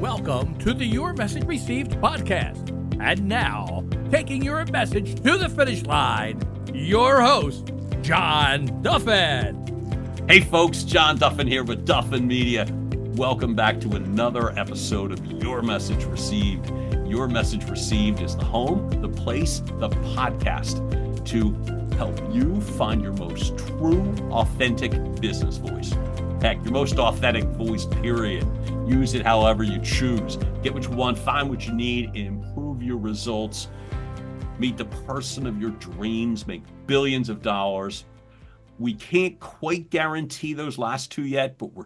Welcome to the Your Message Received podcast. And now, taking your message to the finish line, your host, John Duffin. Hey folks, John Duffin here with Duffin Media. Welcome back to another episode of Your Message Received. Your Message Received is the home, the place, the podcast to help you find your most true, authentic business voice. Heck, your most authentic voice, period. Use it however you choose. Get what you want, find what you need, improve your results. Meet the person of your dreams, make billions of dollars. We can't quite guarantee those last two yet, but we're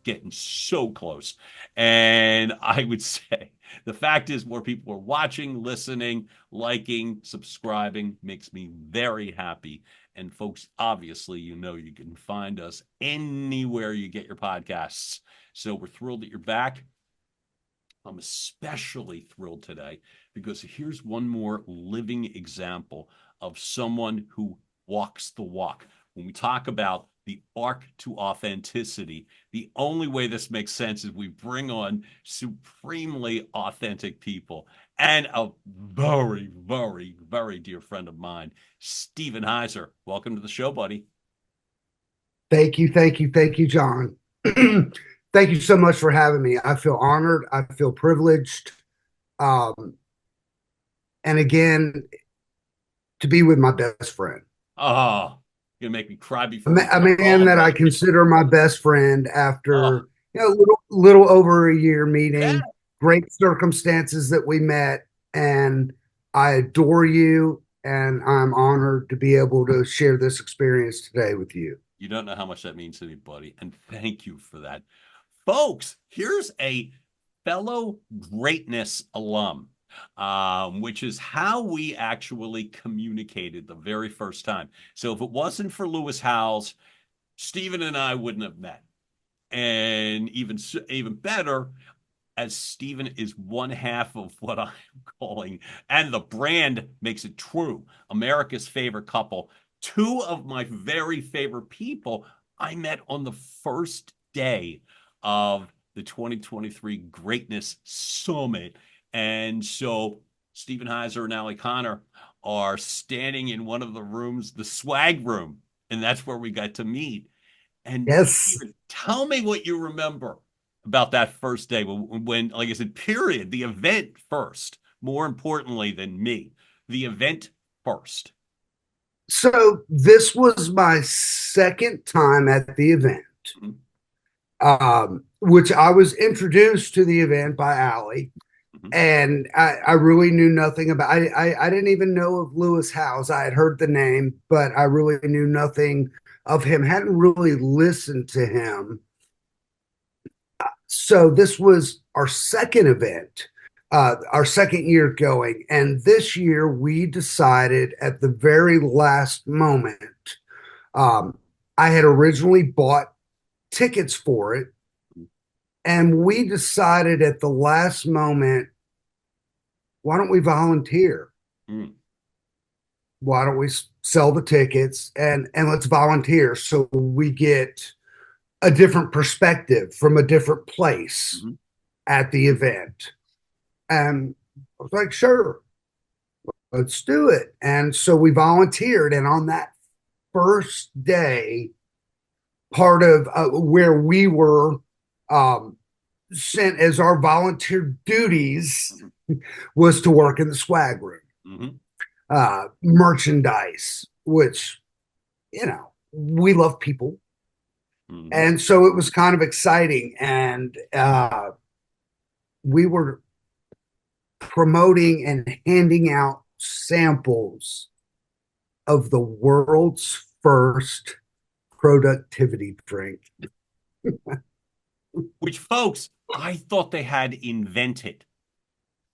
getting so close. And I would say the fact is more people are watching, listening, liking, subscribing, makes me very happy. And folks, obviously, you know you can find us anywhere you get your podcasts. So we're thrilled that you're back. I'm especially thrilled today because here's one more living example of someone who walks the walk. When we talk about the arc to authenticity, the only way this makes sense is we bring on supremely authentic people. And a very, very, very dear friend of mine, Steven Hyzer. Welcome to the show, buddy. Thank you, John. Thank you so much for having me. I feel honored. I feel privileged. And again, to be with my best friend. Oh, you're going to make me cry before. A man that I consider my best friend after little over a year meeting. Yeah. Great circumstances that we met, and I adore you, and I'm honored to be able to share this experience today with you. You don't know how much that means to me, buddy, and thank you for that. Folks, here's a fellow greatness alum, which is how we actually communicated the very first time. So if it wasn't for Lewis Howes, Steven and I wouldn't have met. And even better, as Steven is one half of what I'm calling, and the brand makes it true, America's favorite couple. Two of my very favorite people I met on the first day of the 2023 Greatness Summit. And so Steven Hyzer and Allie Connor are standing in one of the rooms, the swag room, and that's where we got to meet. And yes, Steven, tell me what you remember about that first day when, like I said, period, the event first, more importantly than me, the event first. So this was my second time at the event, which I was introduced to the event by Allie, and I really knew nothing about. I didn't even know of Lewis Howes. I had heard the name, but I really knew nothing of him. Hadn't really listened to him. So this was our second event, our second year going. And this year we decided at the very last moment, I had originally bought tickets for it. And we decided at the last moment, why don't we volunteer? Why don't we sell the tickets and let's volunteer so we get a different perspective from a different place at the event. And I was like, sure, let's do it. And so we volunteered. And on that first day, part of where we were sent as our volunteer duties was to work in the swag room, merchandise, which, we love people. And so it was kind of exciting. And we were promoting and handing out samples of the world's first productivity drink. Which, folks, I thought they had invented.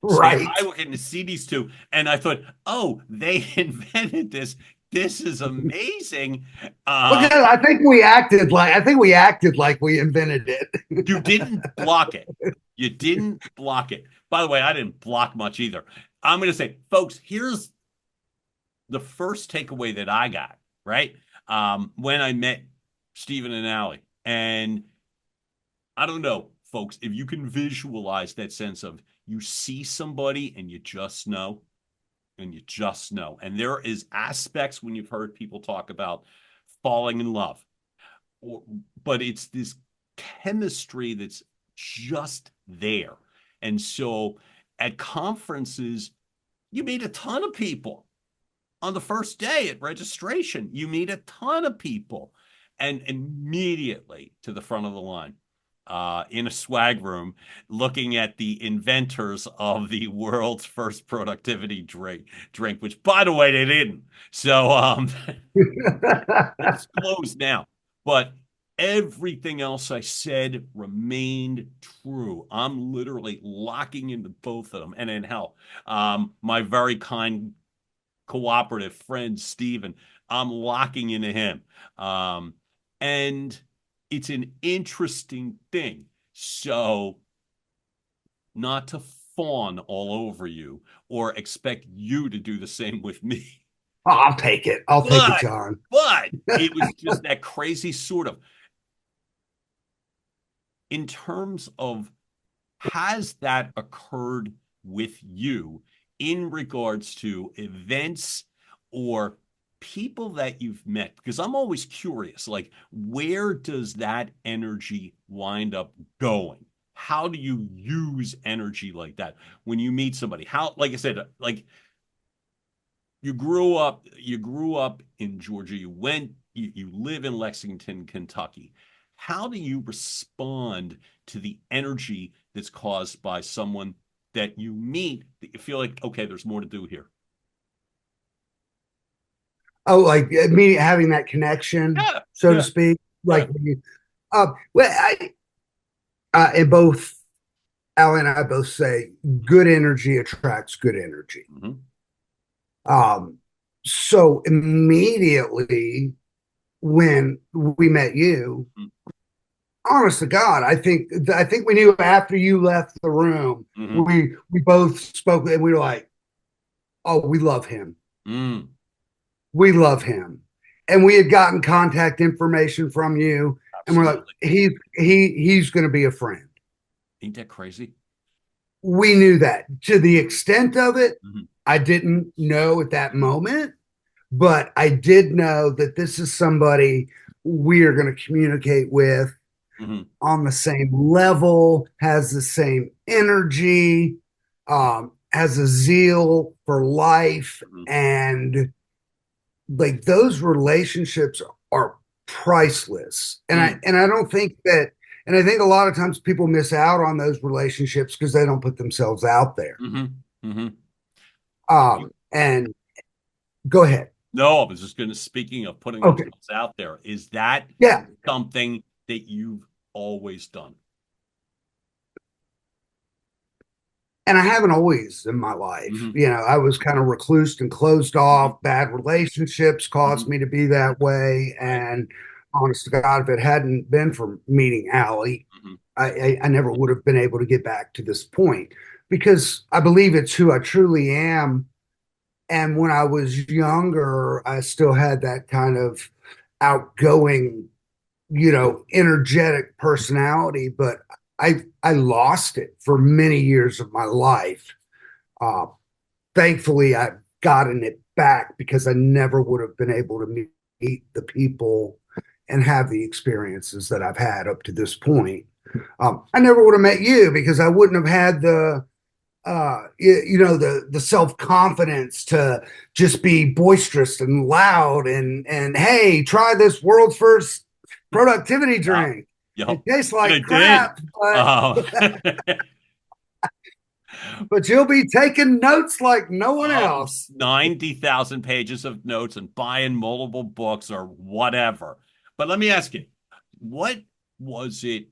Right. So I was getting to see these two, and I thought, oh, they invented this. This is amazing. I think we acted like we invented it. You didn't block it. You didn't block it. By the way, I didn't block much either. I'm going to say, folks, here's the first takeaway that I got, right? When I met Steven and Allie. And I don't know, folks, if you can visualize that sense of you see somebody and you just know, and you just know. And there is aspects when you've heard people talk about falling in love, but it's this chemistry that's just there. And so at conferences, you meet a ton of people. On the first day at registration, you meet a ton of people, and immediately to the front of the line, in a swag room, looking at the inventors of the world's first productivity drink, which, by the way, they didn't. So it's closed now. But everything else I said remained true. I'm literally locking into both of them. And then hell, my very kind cooperative friend Steven, I'm locking into him. And it's an interesting thing. So not to fawn all over you or expect you to do the same with me. Oh, I'll take it. I'll take it, John. But it was just that crazy sort of, in terms of, has that occurred with you in regards to events or people that you've met? Because I'm always curious, like, where does that energy wind up going? How do you use energy like that when you meet somebody? How, like I said, like, you grew up in Georgia, you live in Lexington, Kentucky. How do you respond to the energy that's caused by someone that you meet that you feel like, okay, there's more to do here? Oh, like me having that connection, so to speak. Like, well, and both Allie and I both say good energy attracts good energy. So immediately when we met you, honest to God, I think we knew after you left the room, we both spoke and we were like, oh, we love him. We love him. And we had gotten contact information from you. Absolutely. And we're like, he's going to be a friend. Ain't that crazy? We knew that. To the extent of it, I didn't know at that moment, but I did know that this is somebody we are going to communicate with on the same level, has the same energy, has a zeal for life, and like those relationships are priceless. And I don't think that, and I think a lot of times people miss out on those relationships because they don't put themselves out there. And go ahead. No, I was just going to, speaking of putting themselves out there, is that something that you've always done? And I haven't always in my life. You know, I was kind of recluse and closed off. Bad relationships caused me to be that way. And honest to God, if it hadn't been for meeting Allie, I never would have been able to get back to this point, because I believe it's who I truly am. And when I was younger, I still had that kind of outgoing, you know, energetic personality, but I lost it for many years of my life. Thankfully, I've gotten it back because I never would have been able to meet the people and have the experiences that I've had up to this point. I never would have met you because I wouldn't have had the the self-confidence to just be boisterous and loud and hey, try this world's first productivity drink. It tastes like crap, but you'll be taking notes like no one else. 90,000 pages of notes and buying multiple books or whatever. But let me ask you, what was it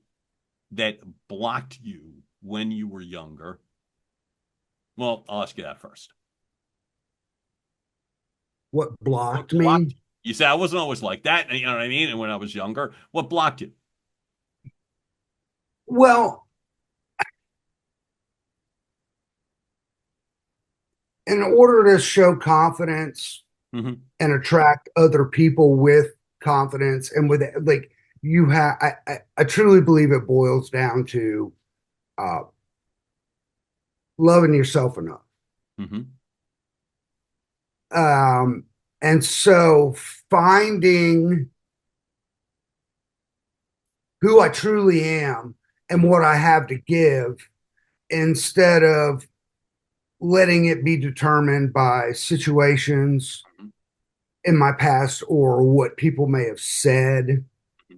that blocked you when you were younger? Well, I'll ask you that first. What blocked me? You say I wasn't always like that, you know what I mean? And when I was younger, what blocked you? Well, in order to show confidence and attract other people with confidence and with like you have, I truly believe it boils down to uh, loving yourself enough. Mm-hmm. Um, and so finding who I truly am and what I have to give instead of letting it be determined by situations in my past or what people may have said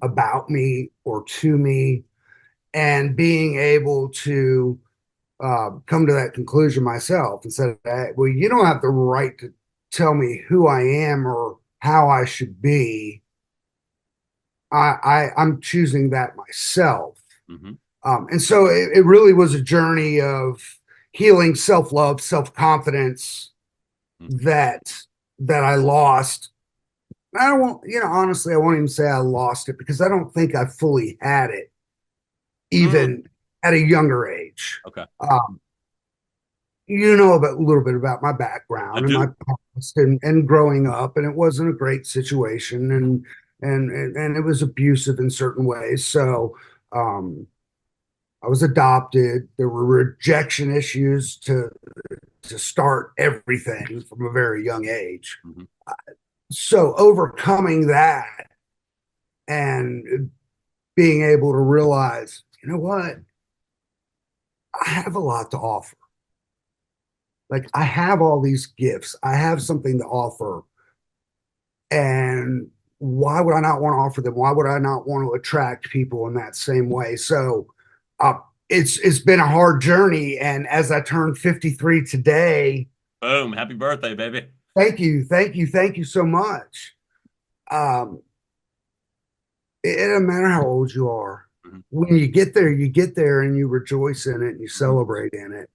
about me or to me, and being able to come to that conclusion myself and said, well, you don't have the right to tell me who I am or how I should be. I'm choosing that myself. Mm-hmm. And so it really was a journey of healing self-love, self-confidence Mm-hmm. that I lost. I don't want, honestly, I won't even say I lost it because I don't think I fully had it Mm. even at a younger age. Okay. Um, you know about a little bit about my I background and my do. past and growing up, and it wasn't a great situation, and it was abusive in certain ways. So um, I was adopted. There were rejection issues to start everything from a very young age. Mm-hmm. So overcoming that and being able to realize, you know what, I have a lot to offer. Like I have all these gifts. I have something to offer. And why would I not want to offer them? Why would I not want to attract people in that same way? So it's been a hard journey. And as I turned 53 today, Boom. Happy birthday, baby. thank you so much. Um, it doesn't matter how old you are. Mm-hmm. When you get there and you rejoice in it and you Mm-hmm. celebrate in it.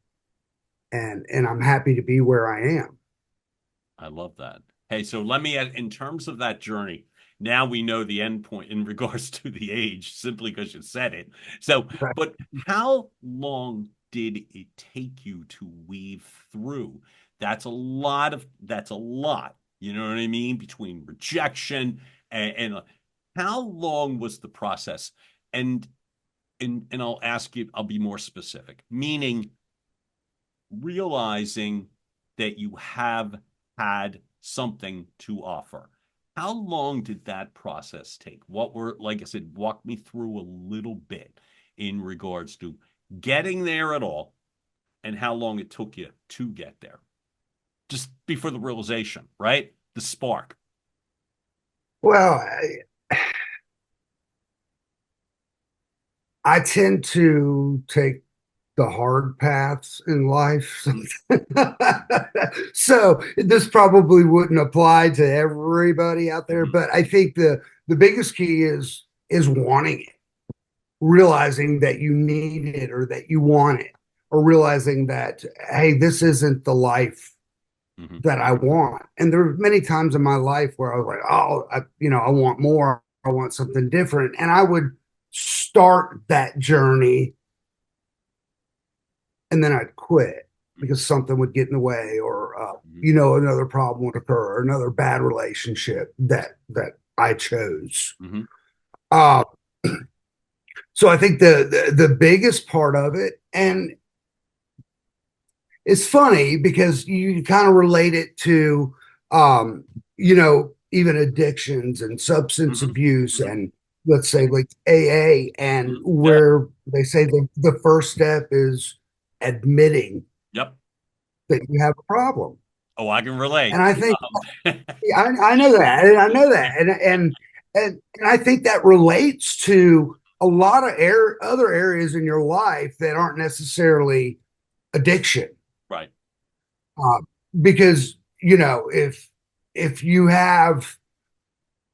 And I'm happy to be where I am. I love that. Hey, so let me, in terms of that journey, now we know the end point in regards to the age, simply because you said it. So, Right. but how long did it take you to weave through? That's a lot, you know what I mean? Between rejection and how long was the process? And, and I'll ask you, I'll be more specific, meaning realizing that you have had something to offer. How long did that process take? What were, like I said, walk me through a little bit in regards to getting there at all and how long it took you to get there. Just before the realization, right? The spark. Well, I tend to take the hard paths in life. So this probably wouldn't apply to everybody out there, Mm-hmm. but I think the biggest key is wanting it, realizing that you need it or that you want it, or realizing that, hey, this isn't the life Mm-hmm. that I want. And there were many times in my life where I was like, oh, I want more. I want something different. And I would start that journey and then I'd quit because something would get in the way, or another problem would occur, or another bad relationship that I chose. Mm-hmm. Uh, so I think the biggest part of it, and it's funny because you kind of relate it to, even addictions and substance Mm-hmm. abuse, Mm-hmm. and let's say like AA, and Mm-hmm. Yeah. where they say the first step is admitting Yep. that you have a problem. Oh, I can relate. And I think Um, I know that, and I know that, and I think that relates to a lot of other areas in your life that aren't necessarily addiction, right. uh, because if you have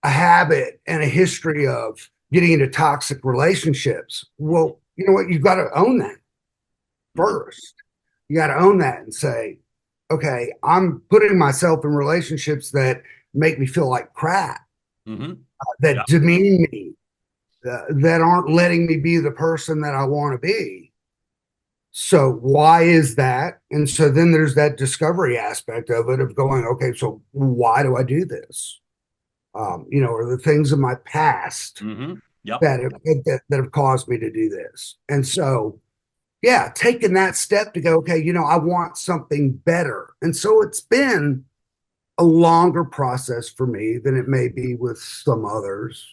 a habit and a history of getting into toxic relationships, well, you know what, you've got to own that Mm-hmm. first. You got to own that and say, okay, I'm putting myself in relationships that make me feel like crap, Mm-hmm. that Yep. demean me, that aren't letting me be the person that I want to be. So why is that? And so then there's that discovery aspect of it, of going, okay, so why do I do this? Or the things in my past Mm-hmm. Yep. that have caused me to do this. And so, yeah, taking that step to go, okay, I want something better. And so it's been a longer process for me than it may be with some others.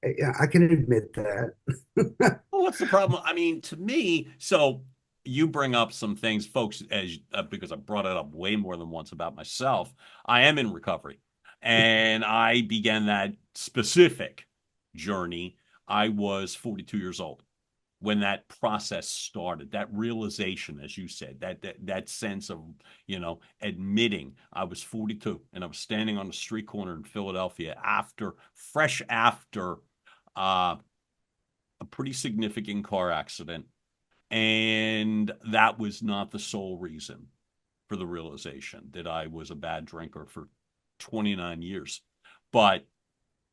Yeah, I can admit that. Well, what's the problem? I mean, to me, so you bring up some things, folks, as because I brought it up way more than once about myself. I am in recovery, and I began that specific journey. I was 42 years old when that process started, that realization, as you said, that sense of, admitting I was 42 and I was standing on the street corner in Philadelphia fresh after uh, a pretty significant car accident. And that was not the sole reason for the realization that I was a bad drinker for 29 years. But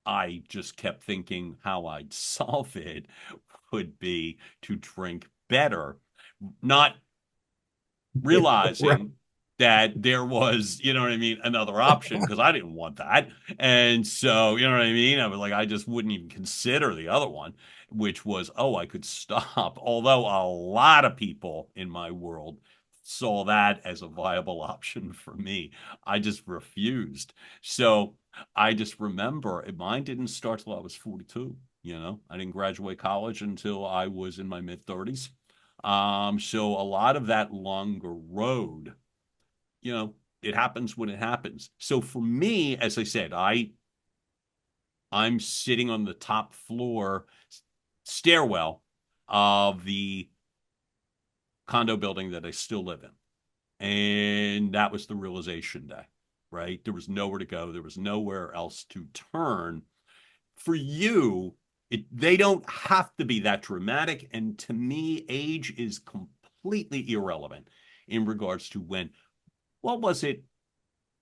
I just kept thinking how I'd solve it would be to drink better, not Right. realizing that there was, you know what I mean, another option because I didn't want that. And so, you know what I mean? I was like, I just wouldn't even consider the other one, which was, oh, I could stop. Although a lot of people in my world saw that as a viable option for me, I just refused. So I just remember mine didn't start till I was 42. I didn't graduate college until I was in my mid 30s. So a lot of that longer road, it happens when it happens. So for me, as I said, I'm sitting on the top floor stairwell of the condo building that I still live in. And that was the realization day, right? There was nowhere to go. There was nowhere else to turn. For you, they don't have to be that dramatic. And to me, age is completely irrelevant in regards to what was it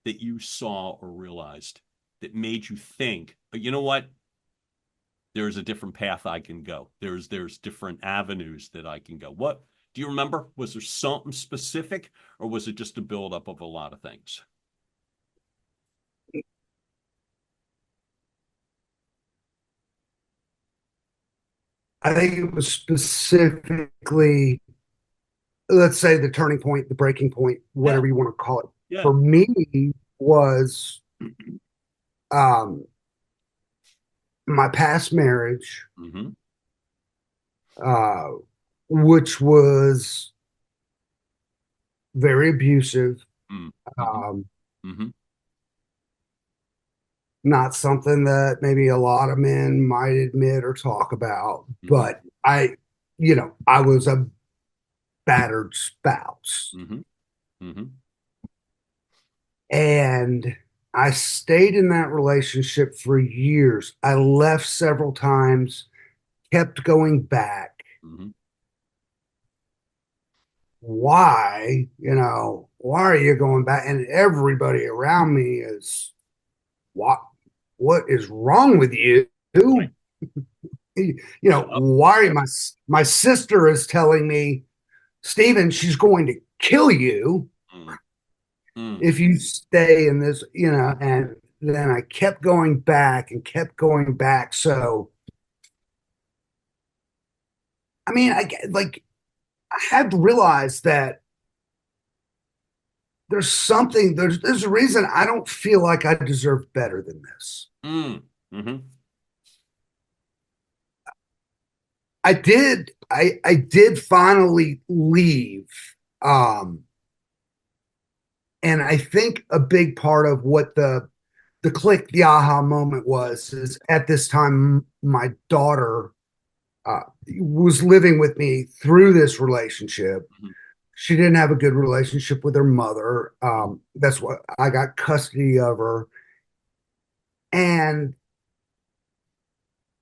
that you saw or realized that made you think, but you know what? There's a different path I can go. There's different avenues that I can go. What do you remember? Was there something specific, or was it just a buildup of a lot of things? I think it was specifically, let's say, the turning point, the breaking point, Yeah, whatever you want to call it. yeah. For me, was um, my past marriage, Mm-hmm. uh, which was very abusive. Mm-hmm. Um, Mm-hmm. Not something that maybe a lot of men might admit or talk about, Mm-hmm. but I was a battered spouse. Mm-hmm. Mm-hmm. And I stayed in that relationship for years. I left several times, kept going back. Mm-hmm. Why are you going back? And everybody around me is, what is wrong with you? Right. Yep. Why my sister is telling me, Steven, she's going to kill you Mm-hmm. if you stay in this, and then I kept going back and kept going back. So, I mean, I had to realize that there's a reason I don't feel like I deserve better than this. Mm-hmm. I did finally leave. Um, and I think a big part of what the aha moment was is at this time my daughter was living with me through this relationship. Mm-hmm. She didn't have a good relationship with her mother. That's what I got custody of her, and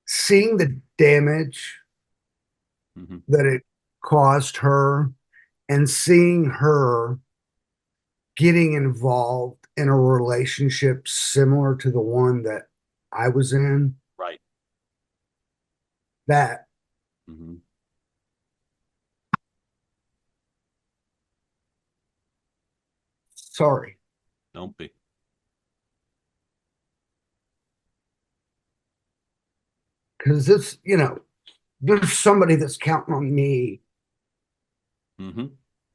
seeing the damage Mm-hmm. that it caused her, and seeing her getting involved in a relationship similar to the one that I was in, Right. that Mm-hmm. sorry. Don't be. because it's, there's somebody that's counting on me. Mm-hmm.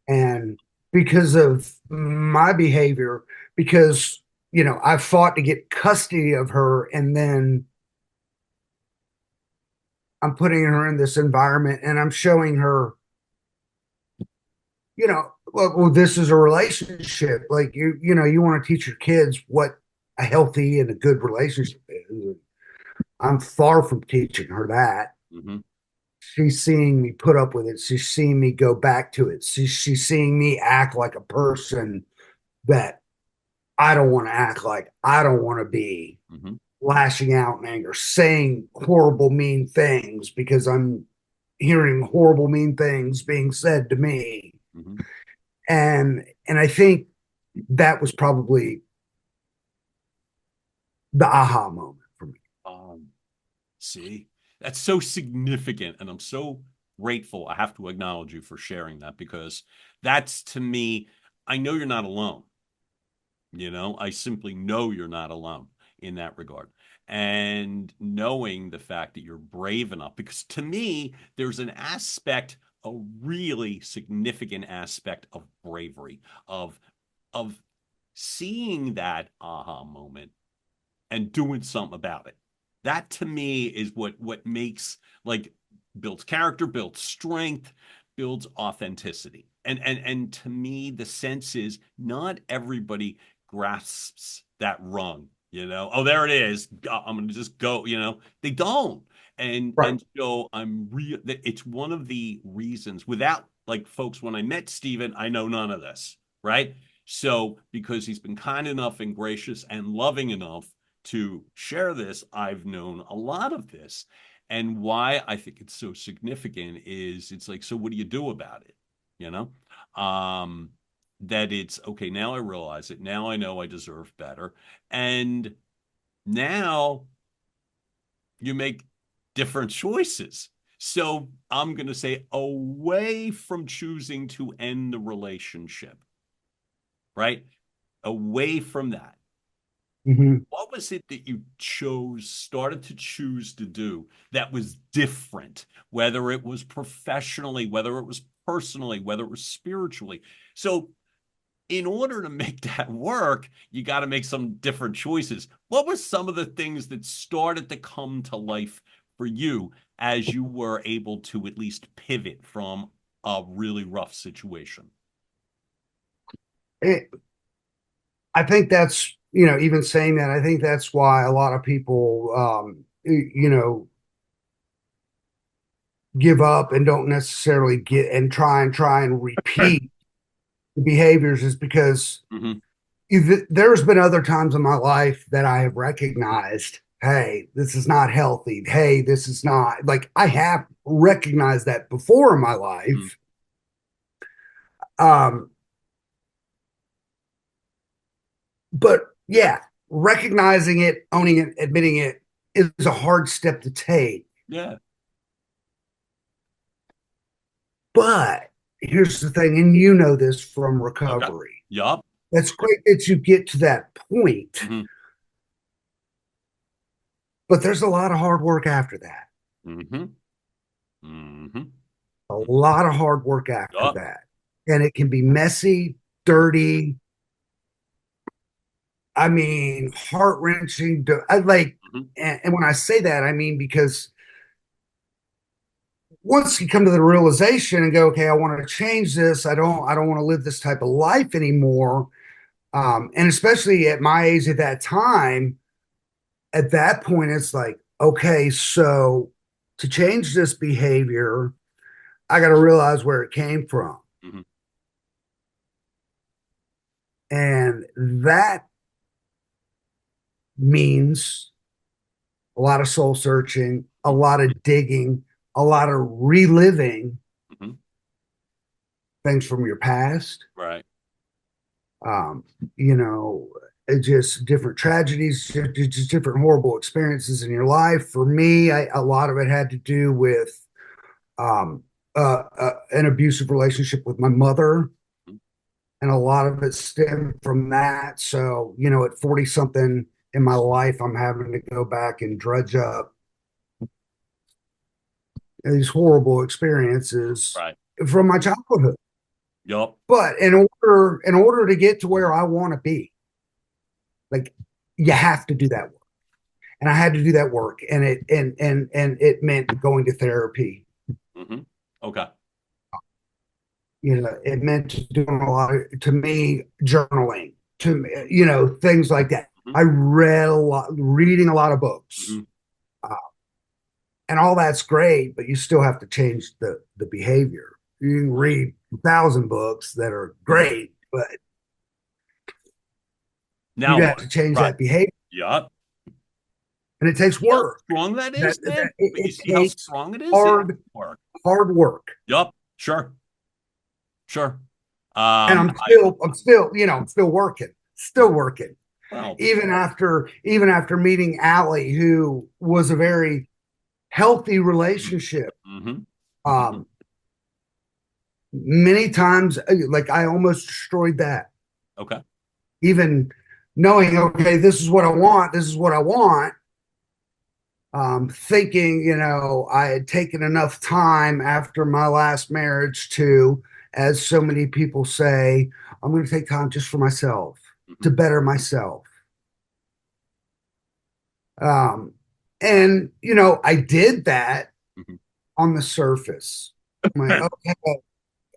And because of my behavior, because, I fought to get custody of her, and then I'm putting her in this environment and I'm showing her, look, well, this is a relationship. Like you want to teach your kids what a healthy and a good relationship is. I'm far from teaching her that. Mm-hmm. She's seeing me put up with it. She's seeing me go back to it. She's seeing me act like a person that I don't want to act like. I don't want to be Mm-hmm. lashing out in anger, saying horrible, mean things because I'm hearing horrible, mean things being said to me. Mm-hmm. And I think that was probably the aha moment for me. Um, See, that's so significant, and I'm so grateful. I have to acknowledge you for sharing that because that's to me, I know you're not alone. I simply know you're not alone in that regard. And knowing the fact that you're brave enough, because to me, there's an aspect, a really significant aspect of bravery, of seeing that aha moment and doing something about it. That to me is what makes, like, builds character, builds strength, builds authenticity. And to me, the sense is not everybody grasps that rung. Oh, there it is. I'm gonna just go. They don't. And Right. and so I'm real. It's one of the reasons. Without, like, folks, when I met Steven, I know none of this, right? So because he's been kind enough and gracious and loving enough to share this, I've known a lot of this. And why I think it's so significant is it's like, so what do you do about it? You know? Um, that it's okay, now I realize it. Now I know I deserve better. And now you make different choices. So I'm going to say away from choosing to end the relationship, right? Away from that. Mm-hmm. What was it that you started to choose to do that was different, whether it was professionally, whether it was personally, whether it was spiritually? So, in order to make that work, you got to make some different choices. What were some of the things that started to come to life for you as you were able to at least pivot from a really rough situation? It, I think that's, even saying that, I think that's why a lot of people, give up and don't necessarily get and try and repeat the behaviors is because Mm-hmm. there's been other times in my life that I have recognized, hey, this is not healthy. Hey, this is not like I have recognized that before in my Mm-hmm. life. Um, but yeah, recognizing it, owning it, admitting it is a hard step to take. Yeah. But here's the thing, and you know this from Okay. recovery. Yup. That's great that you get to that point, Mm-hmm. but there's a lot of hard work after that. Mm-hmm. Mm-hmm. A lot of hard work after Yup. that. And it can be messy, dirty. I mean, heart wrenching. I like, Mm-hmm. and when I say that, I mean, because once you come to the realization and go, okay, I want to change this. I don't want to live this type of life anymore. And especially at my age at that time, at that point, it's like, okay, so to change this behavior, I got to realize where it came from. Mm-hmm. And that means a lot of soul searching, a lot of digging, a lot of reliving Mm-hmm. things from your past. Right. Um, you know, just different tragedies, just different horrible experiences in your life. For me, a lot of it had to do with um, an abusive relationship with my mother, Mm-hmm. and a lot of it stemmed from that. So, at 40 something in my life, I'm having to go back and dredge up these horrible experiences Right. from my childhood. Yup. But in order to get to where I want to be, like, you have to do that work. And I had to do that work, and it meant going to therapy. Mm-hmm. Okay. It meant doing a lot of, to me, journaling, to me, things like that. Mm-hmm. I read a lot, reading a lot of books, Mm-hmm. uh, and all that's great, but you still have to change the behavior. You can read 1,000 books that are great, but Now you have what? to change Right. that behavior, Yup. and it takes See how work. strong that That, is, man? that it, But you it see how takes strong it is? It hard, work. hard work. Yup. Sure. Sure. And I'm still working. Well, Even after meeting Allie, who was a very healthy relationship. mm-hmm. Um, Many times, like, I almost destroyed that. Okay. Even knowing, okay, this is what I want. This is what I want. Thinking, I had taken enough time after my last marriage to, as so many people say, I'm going to take time just for myself, to Mm-hmm. better myself. Um, and I did that Mm-hmm. on the surface. I'm like, okay,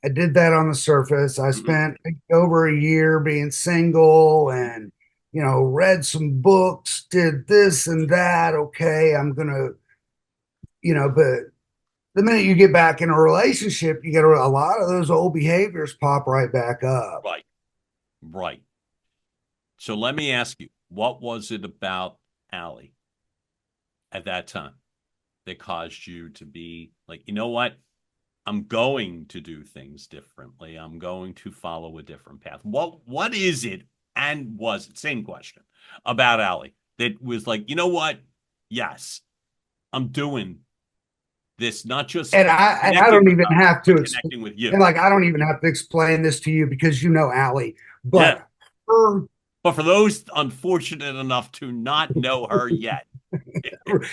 I did that on the surface. I Mm-hmm. spent over a year being single and, read some books, did this and that. Okay, I'm gonna, but the minute you get back in a relationship, you get a lot of those old behaviors pop right back up. Right. Right. So let me ask you, what was it about Allie at that time that caused you to be like, you know what? I'm going to do things differently. I'm going to follow a different path. What is it, and was it, same question, about Allie that was like, you know what? Yes, I'm doing this, not just And I connecting don't with even her, have but to connecting with you. and like I don't even have to explain this to you because Allie, Yeah. but her But for those unfortunate enough to not know her yet,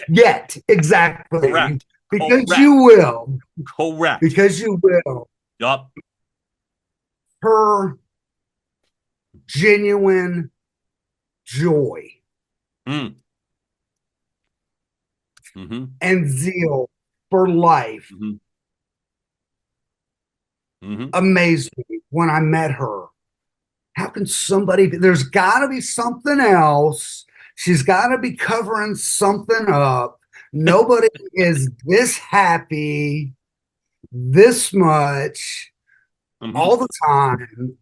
yet exactly correct, because correct, you will correct. because you will Yup. her genuine joy Mm. Mm-hmm. and zeal for life Mm-hmm. Mm-hmm. amazed me when I met her. How can somebody, there's got to be something else. She's got to be covering something up. Nobody is this happy this much Mm-hmm. all the time.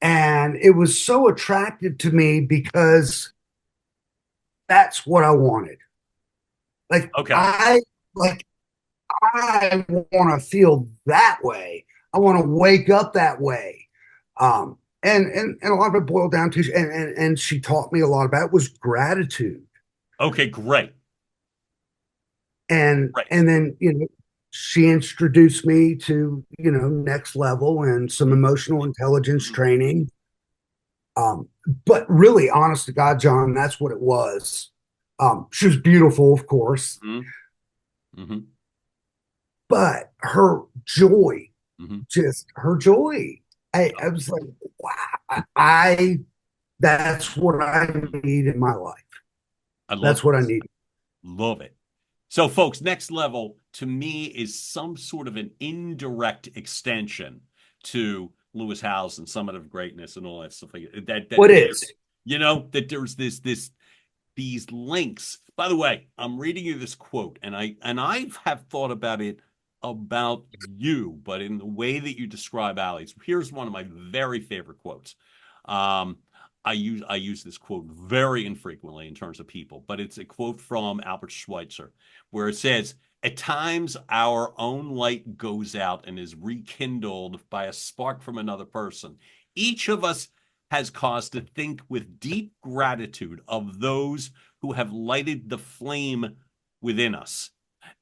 And it was so attractive to me because that's what I wanted. Like Okay. I like I want to feel that way. I want to wake up that way. And a lot of it boiled down to, and she taught me a lot about it, was gratitude. Okay, great. And Great. and then she introduced me to next level and some emotional intelligence Mm-hmm. training. But really, honest to God, John, that's what it was. She was beautiful, of course, Mm-hmm. Mm-hmm. but her joy, Mm-hmm. just her joy. I was like, wow, that's what I need in my life. I love That's what I this. need. Love it. So, folks, next level to me is some sort of an indirect extension to Lewis Howes and Summative Greatness and all that stuff like that. What is? That there's these links. By the way, I'm reading you this quote, and I have thought about it about you, but in the way that you describe Allie's. Here's one of my very favorite quotes. Um, I use this quote very infrequently in terms of people, but it's a quote from Albert Schweitzer, where it says, "At times our own light goes out and is rekindled by a spark from another person. Each of us has cause to think with deep gratitude of those who have lighted the flame within us."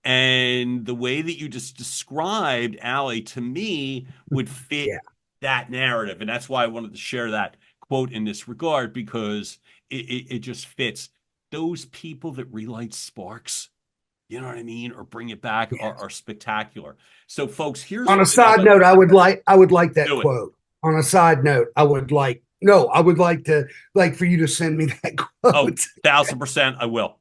And the way that you just described Allie to me would fit Yeah. that narrative. And that's why I wanted to share that quote in this regard, because it just fits. Those people that relight sparks, you know what I mean, or bring it back, are spectacular. So, folks, here's On a something side note, I would like that do it. quote. On a side note, I would like for you to send me that Oh, quote. 1000%, I will.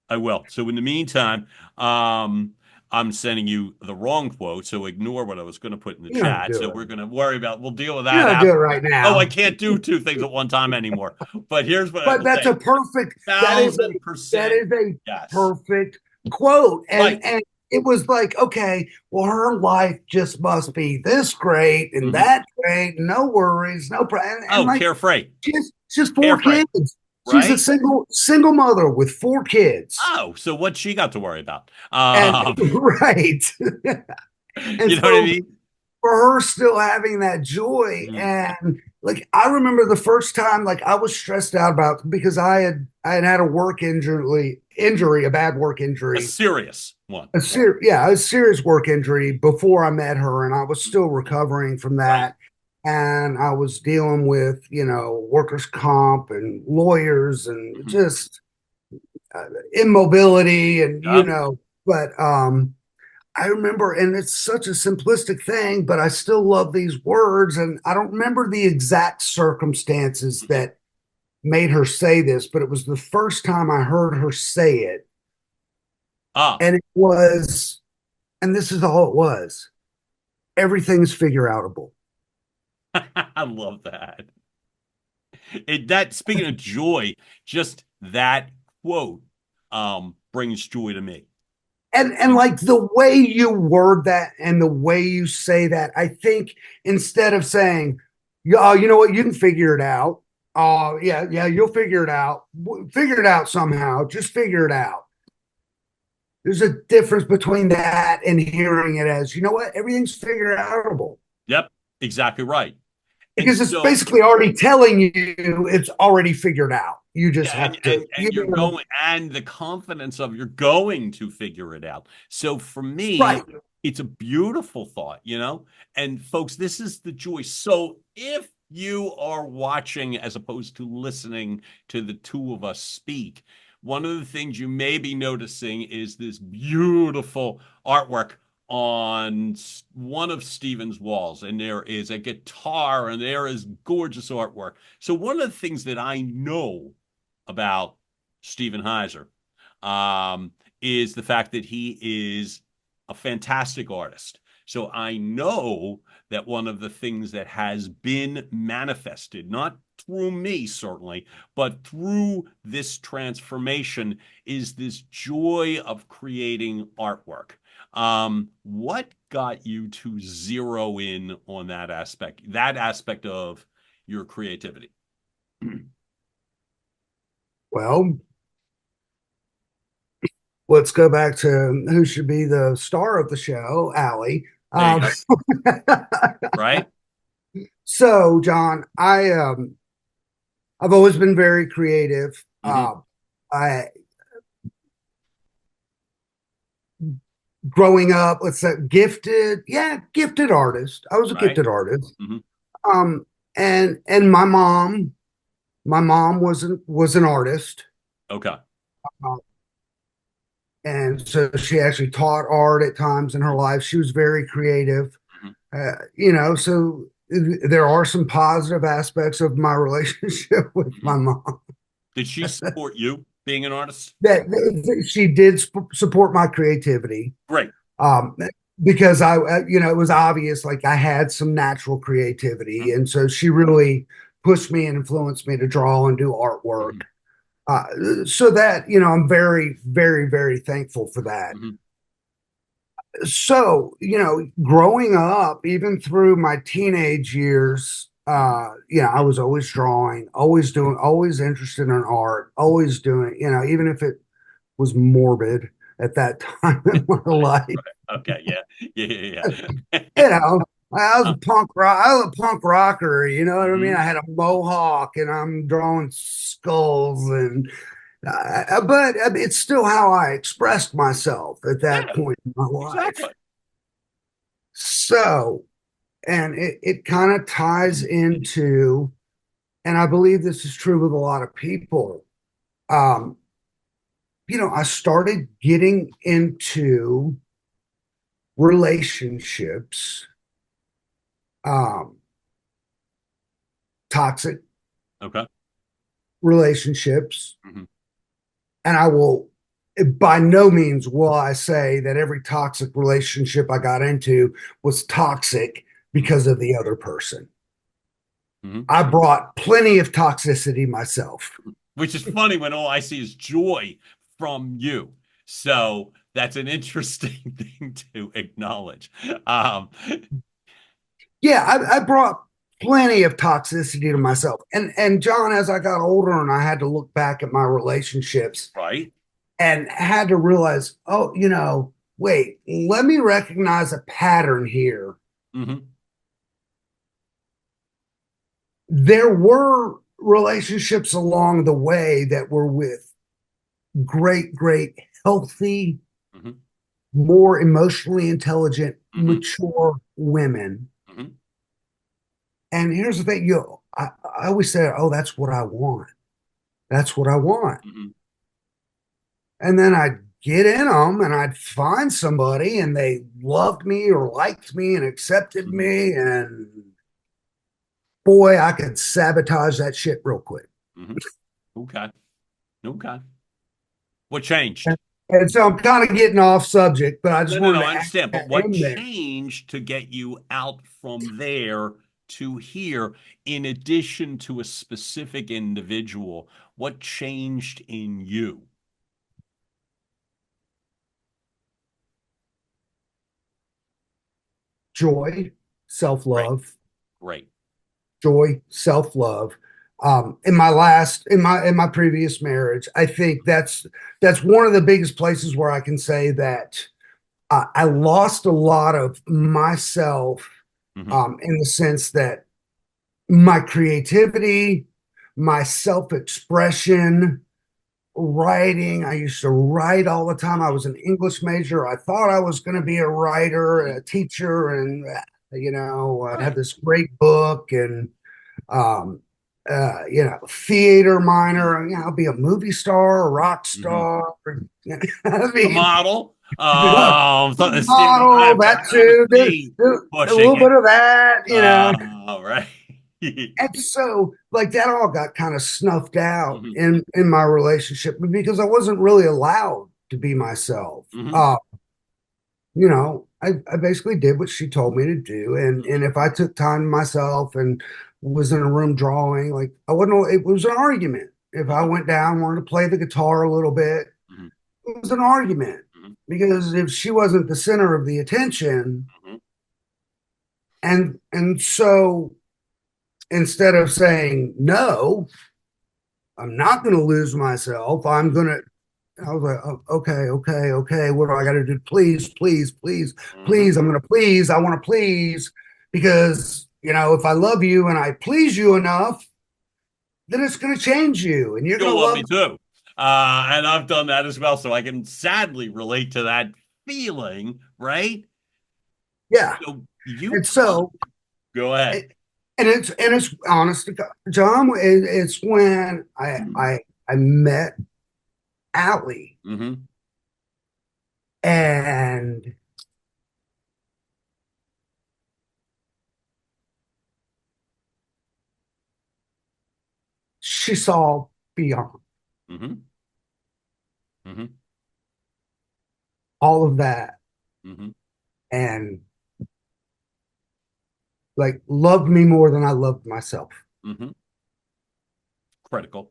I will. So in the meantime, I'm sending you the wrong quote, so ignore what I was going to put in the You don't chat. do So it. we're going to worry about, we'll deal with You that don't do it after. right Oh, I now. can't do two things at one time anymore. But here's what I But will that's say. a perfect. That 1000% is a yes. perfect quote, Right. and it was like, okay, well, her life just must be this great and Mhm. that great. No worries, no problem. And Oh, like, carefree. she's four Carefree. kids. She's a Right? single mother with four kids, Oh, so what she got to worry about? and right. And You know what I so mean? for her still having that joy, Mhm. and like I remember the first time, like I was stressed out about because I had a work injury, a bad work A injury, serious one. a serious work injury before I met her, and I was still recovering from Right. that. And I was dealing with, workers' comp and lawyers and Mhm. just immobility and, Yep. but I remember, and it's such a simplistic thing, but I still love these words. And I don't remember the exact circumstances Mhm. that made her say this, but it was the first time I heard her say it. Ah, And it was, and this is all it was, everything's figure outable. I love that. That speaking of joy, just that quote brings joy to me. And like the way you word that and the way you say that, I think instead of saying, "Oh, you know what, you can figure it out." Oh, yeah, you'll figure it out. Figure it out somehow. Just figure it out. There's a difference between that and hearing it as, you know what, everything's figure outable. Yep, exactly right. And Because it's so basically already telling you it's already figured out. You just yeah, have to, and you're going, and the confidence of you're going to figure it out. So for me, right. it's a beautiful thought, you know? And folks, this is the joy. So if you are watching as opposed to listening to the two of us speak, one of the things you may be noticing is this beautiful artwork on one of Steven's walls, and there is a guitar, and there is gorgeous artwork. So one of the things that I know about Steven Hyzer um, is the fact that he is a fantastic artist. So I know that one of the things that has been manifested, not through me certainly, but through this transformation, is this joy of creating artwork. What got you to zero in on that aspect of your creativity? Well, let's go back to who should be the star of the show, Allie. There you go. Right? So, John, I've always been very creative. Mm-hmm. I growing up, let's say gifted artist. I was a Right? gifted artist. Mm-hmm. Um, and my mom was an artist. Okay. Uh, and so she actually taught art at times in her life. She was very creative. Mm-hmm. So there are some positive aspects of my relationship with Mm-hmm. my mom. Did she support you being an artist? That she did support my creativity, Great. um, because it was obvious like I had some natural creativity, and so she really pushed me and influenced me to draw and do artwork. Mm-hmm. So that I'm very, very, very thankful for that. Mm-hmm. So growing up, even through my teenage years, I was always drawing, always interested in art, always doing, even if it was morbid at that time in my Right. life. Right. Okay. Yeah. Yeah. Yeah. You know, I was Uh, a punk rock. I was a punk rocker. You know what I mean? mhm. I had a mohawk, and I'm drawing skulls, and but it's still how I expressed myself at that Yeah. point in my life. Exactly. So, and it kind of ties into, and I believe this is true with a lot of people. Um, I started getting into relationships, um, toxic Okay. relationships. Mm-hmm. And I will, by no means will I say that every toxic relationship I got into was toxic because of the other person. Mm-hmm. I brought plenty of toxicity myself. Which is funny when all I see is joy from you. So that's an interesting thing to acknowledge. Um, Yeah, I brought plenty of toxicity to myself. And John, as I got older and I had to look back at my relationships right? and had to realize, oh, wait, let me recognize a pattern here. Mm-hmm. There were relationships along the way that were with great, great, healthy, Mm-hmm. more emotionally intelligent, Mm-hmm. mature women. Mm-hmm. And here's the thing, I always say, oh, that's what I want. That's what I want. Mm-hmm. And then I'd get in them and I'd find somebody and they loved me or liked me and accepted Mm-hmm. me. And boy, I could sabotage that shit real quick. Mm-hmm. Okay. Okay. What changed? And so I'm kind of getting off subject, but I just No, wanted to I add understand. But that what in there. changed to get you out from there to here, in addition to a specific individual? What changed in you? Joy, self Great, love, great. joy, self love. In my previous marriage, I think that's one of the biggest places where I can say that I lost a lot of myself, Mm-hmm. in the sense that my creativity, my self expression, writing. I used to write all the time. I was an English major. I thought I was going to be a writer, a teacher, and I'd have Right. this great book and um, theater minor. I'll be a movie star, a rock Mm-hmm. star. I A mean, model. The model, stereotype. that I would too. see A pushing little it. bit of that. Right. And so, like that all got kind of snuffed out Mm-hmm. in my relationship because I wasn't really allowed to be myself. Mm-hmm. I basically did what she told me to do, and if I took time to myself and was in a room drawing, like I wasn't. It was an argument. If I went down, wanted to play the guitar a little bit, Mm-hmm. it was an argument Mm-hmm. because if she wasn't the center of the attention, Mm-hmm. and so instead of saying no, I'm not going to lose myself. I was like, oh, okay. What do I got to do? Please, please, please, Mm-hmm. please. I'm going to please. I want to please because, if I love you and I please you enough, then it's going to change you and you're going You'll to love love. me too. And I've done that as well, so I can sadly relate to that feeling, right? Yeah. So you And so, go ahead. and it's honest to God, John, it's when I met Allie Mm-hmm. and she saw beyond Mm-hmm. Mm-hmm. all of that Mm-hmm. and like loved me more than I loved myself. Mm-hmm. Critical.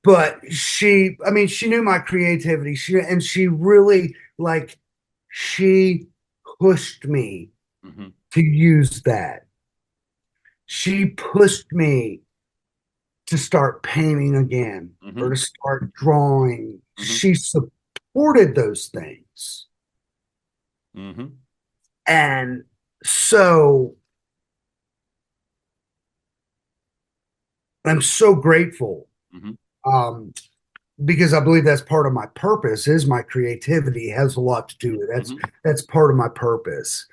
But she knew my creativity. She really she pushed me Mm-hmm. to use that. She pushed me to start painting again or Mm-hmm. to start drawing. Mm-hmm. She supported those things. Mm-hmm. And so I'm so grateful. Mm-hmm. Um, because I believe that's part of my purpose is my creativity has a lot to do with it. Mm-hmm. That's part of my purpose.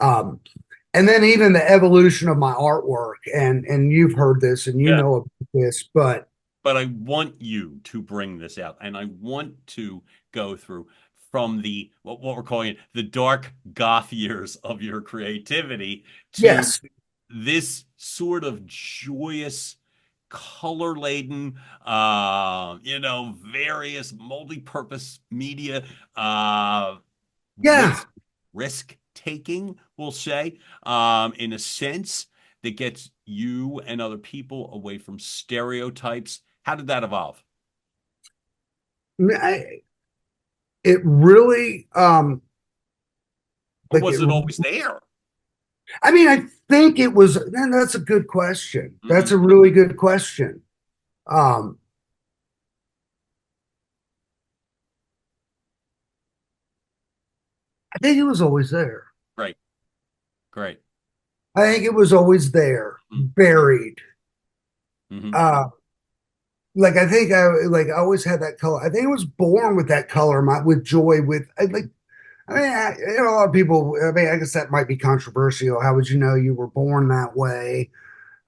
Um, and then even the evolution of my artwork and you've heard this and you Yeah. know about this, but but I want you to bring this out, and I want to go through from the what we're calling it the dark goth years of your creativity to Yes. this sort of joyous, color laden, various multi-purpose media, uh, Yeah. risk taking, we'll say, in a sense that gets you and other people away from stereotypes. How did that evolve? It really, Or like was it always there? I mean, I think it was, and that's a good question. That's Mm-hmm. a really good question. Um, I think it was always there. Great, great. I think it was always there, buried. Mm-hmm. Uh, like I think I always had that color. I think I was born with that color, with joy. A lot of people. I mean, I guess that might be controversial. How would you know you were born that way?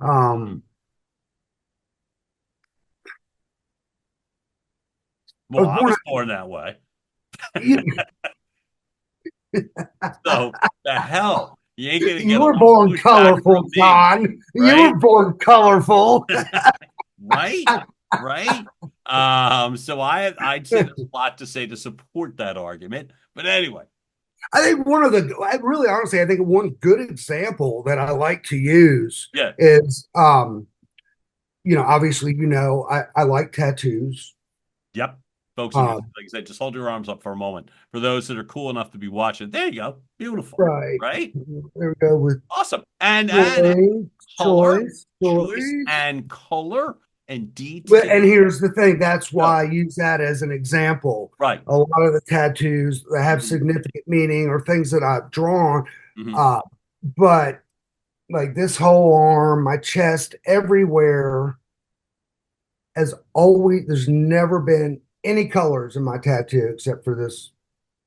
Mm-hmm. Um, I Well, was I born. was born that way. You, So the hell, you ain't gonna you get a were little born pushback colorful, from me, John. You right? were born colorful. Right? Right? So I'd say there's a lot to say to support that argument. But anyway. I think I really honestly, I think one good example that I like to use Yeah. is, obviously, I like tattoos. Yep. Folks, and Uh, like I said, just hold your arms up for a moment. For those that are cool enough to be watching, there you go. Beautiful. right. Right? There we go with Awesome. And choice, color, choice, choice, choice. and color and But and detail. here's the thing, that's Go. why I use that as an example. Right. A lot of the tattoos that have Mhm. significant meaning or things that I've drawn, Mhm. uh, but like this whole arm, my chest, everywhere has always, there's never been any colors in my tattoo except for this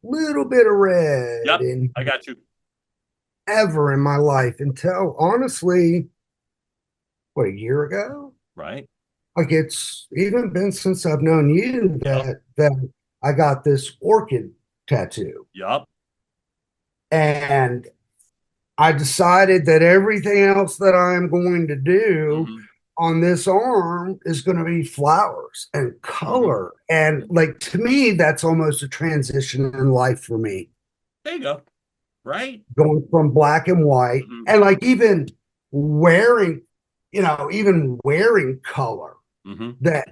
little bit of red Yep. in I got you. ever in my life until honestly, what, a year ago? Right. Like it's even been since I've known you Yep. that I got this orchid tattoo. Yep. And I decided that everything else that I'm going to do Mhm. on this arm is going to be flowers and Mhm. color. And Mhm. like to me, that's almost a transition in life for me, There you go. Right. going from black and white. Mhm. And like wearing, even wearing color Mhm. that,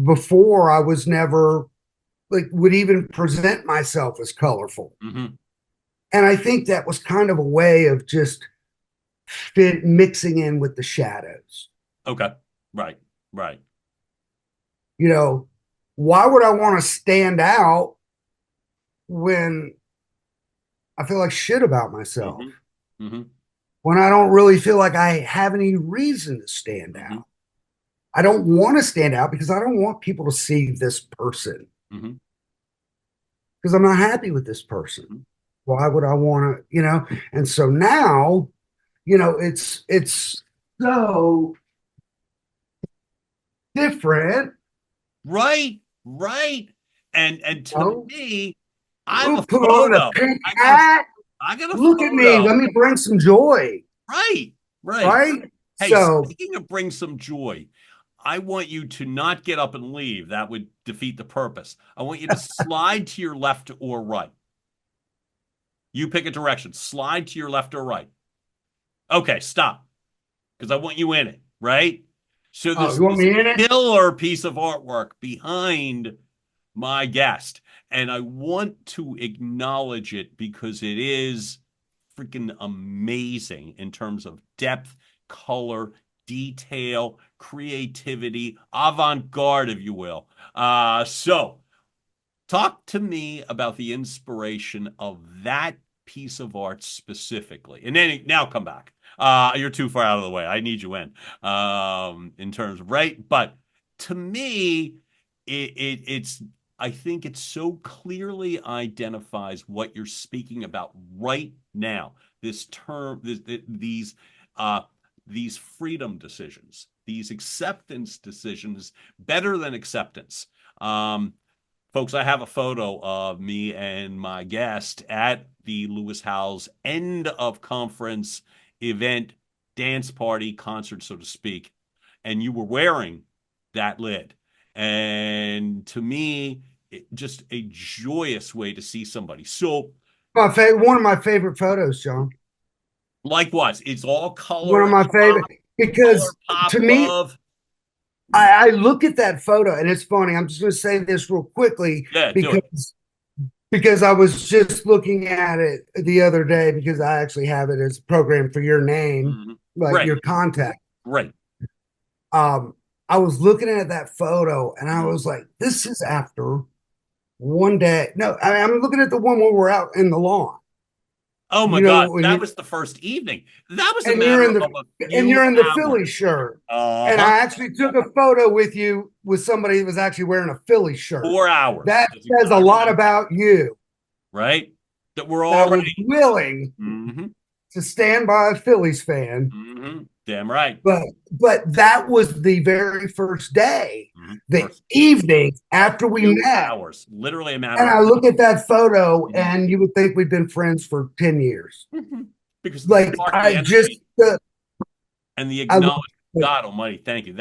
before I was never like would even present myself as colorful. Mhm. And I think that was kind of a way of just mixing in with the shadows. Okay. Right. Right. You know, why would I want to stand out when I feel like shit about myself? Mhm. Mhm. When I don't really feel like I have any reason to stand Mhm. out. I don't want to stand out because I don't want people to see this person Mhm. because I'm not happy with this person. Mhm. Why would I want to? And so now, it's so different. Right. Right. And to Oh, me, I'm a put on a photo. pink I got a hat. I got a Look at me. photo. Let me bring some joy. Right. Right. Right. Hey, So, speaking of bring some joy, I want you to not get up and leave. That would defeat the purpose. I want you to slide to your left or right. You pick a direction. Slide to your left or right. Okay, stop. Because I want you in it, right? So oh, there's you want this me in it? killer piece of artwork behind my guest. And I want to acknowledge it because it is freaking amazing in terms of depth, color, detail, creativity, avant-garde, if you will. So talk to me about the inspiration of that piece of art specifically. And then now come back. You're too far out of the way. I need you in terms of right. But to me, it's I think it so clearly identifies what you're speaking about right now. This term, these freedom decisions, these acceptance decisions better than acceptance. Folks, I have a photo of me and my guest at the Lewis Howes end of conference event, dance party, concert, so to speak. And you were wearing that lid. And to me, just a joyous way to see somebody. So, one of my favorite photos, John. likewise, it's all color. One of my favorite, because pop, to me, love. I look at that photo, and it's funny. I'm just going to say this real quickly, because I was just looking at it the other day, because I actually have it as programmed for your name, like your contact. Right. I was looking at that photo, and I was like, this is after one day. No, I'm looking at the one where we're out in the lawn. Oh my God, that was the first evening. That was a matter of a few and you're in the hours. Philly shirt. And I actually took a photo with you with somebody that was actually wearing a Philly shirt. 4 hours. That says a lot about you. Right? That we're all willing to stand by a Phillies fan. Damn right. But that was the very first day, the evening after we met. Hours, literally a matter. And I look at that photo, and you would think we've been friends for 10 years. Because like I just and the acknowledgement, God Almighty, thank you.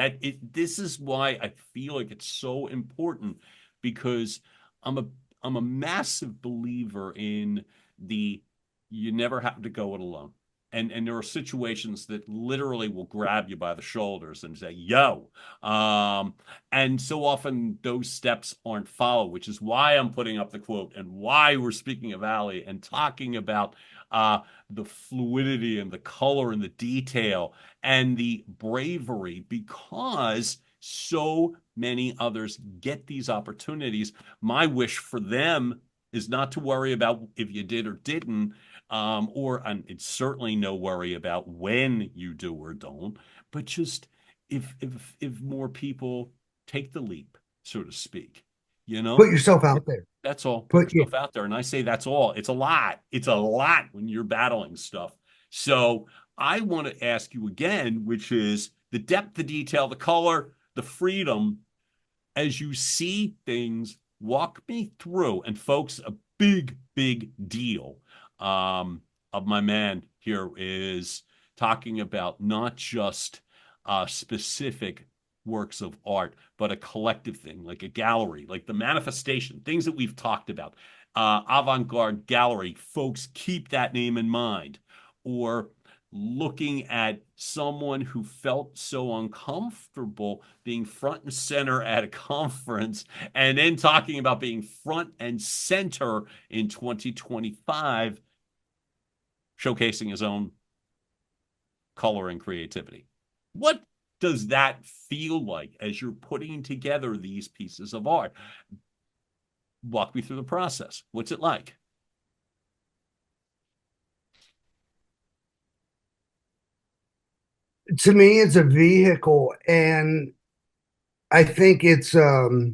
This is why I feel like it's so important, because I'm a massive believer in you never have to go it alone. And there are situations that literally will grab you by the shoulders and say, yo. And so often those steps aren't followed, which is why I'm putting up the quote and why we're speaking of Ali and talking about the fluidity and the color and the detail and the bravery, because so many others get these opportunities. My wish for them is not to worry about if you did or didn't, and it's certainly no worry about when you do or don't, but just if more people take the leap, so to speak, put yourself out there. That's all. Put yourself out there. And I say that's all. It's a lot. It's a lot when you're battling stuff. So I want to ask you again, which is the depth, the detail, the color, the freedom, as you see things. Walk me through, and folks, a big deal of my man here is talking about not just specific works of art, but a collective thing, like a gallery, like the manifestation, things that we've talked about. Avant-garde gallery, folks, keep that name in mind. Or looking at someone who felt so uncomfortable being front and center at a conference, and then talking about being front and center in 2025, showcasing his own color and creativity. What does that feel like as you're putting together these pieces of art? Walk me through the process. What's it like? To me, it's a vehicle, and I think it's I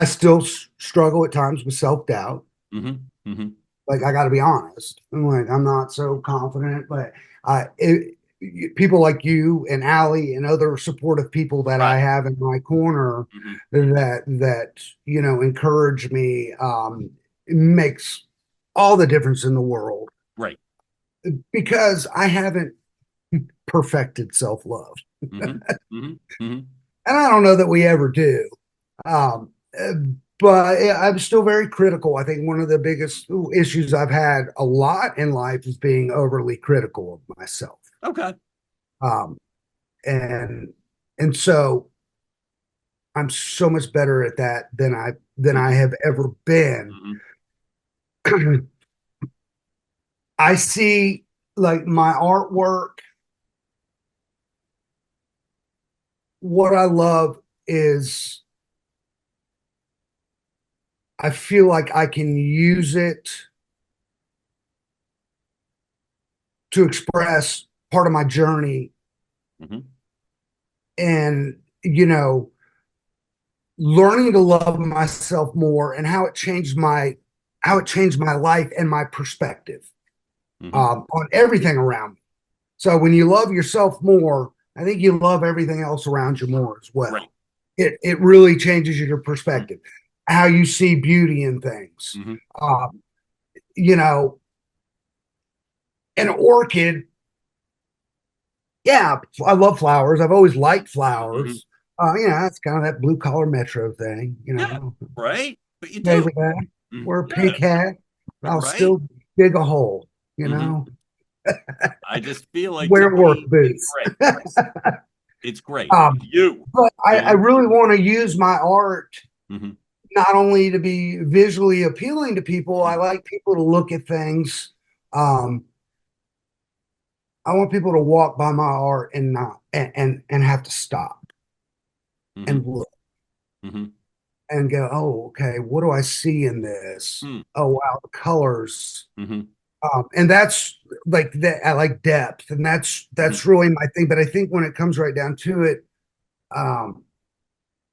still struggle at times with self-doubt. Like, I got to be honest. I'm not so confident, but people like you and Ali and other supportive people that I have in my corner that encourage me, it makes all the difference in the world. Right. Because I haven't perfected self-love. And I don't know that we ever do. But I'm still very critical. I think one of the biggest issues I've had a lot in life is being overly critical of myself. Okay. And so I'm so much better at that than I have ever been. I see, like, my artwork. What I love is I feel like I can use it to express part of my journey. And, learning to love myself more, and how it changed my life and my perspective on everything around me. So when you love yourself more, I think you love everything else around you more as well. Right. It really changes your perspective, Mm-hmm. how you see beauty in things. Mm-hmm. You know, an orchid, yeah, I love flowers. I've always liked Mm-hmm. flowers. You know, it's kind of that blue collar metro thing, you Yeah, know. right. But you do. Favor that. Mhm. Wear a Yeah, pink hat. I'll right. still dig a hole, you Mm-hmm. know. I just feel like to Wear work me, it's boots. great. It's great. um, It's you. but I And really want to use my art mm-hmm. not only to be visually appealing to people. I Mm-hmm. like people to look at things. Um, I want people to walk by my art and not and have to stop Mm-hmm. and look Mm-hmm. and go, oh, okay, what do I see in this? Oh, wow, the colors. Mm-hmm. And that's like that. I like depth, and Mm-hmm. that's really my thing. But I think when it comes right down to it, um,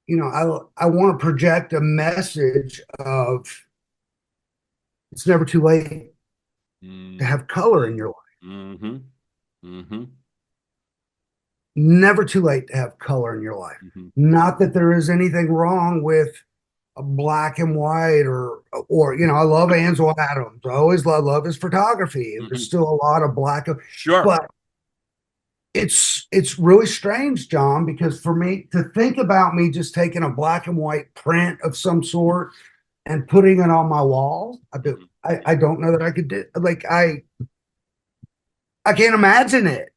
you know, I want to project a message of it's never too late to have color in your life. Mm-hmm. Mm-hmm. Never too late to have color in your life. Mm-hmm. Not that there is anything wrong with a black and white or you know, I love Ansel Adams. I always love his photography. Mm-hmm. There's still a lot of black, Sure. but it's really strange, John, because for me to think about me just taking a black and white print of some sort and putting it on my wall, Mm-hmm. I don't know that I could do like I can't imagine it.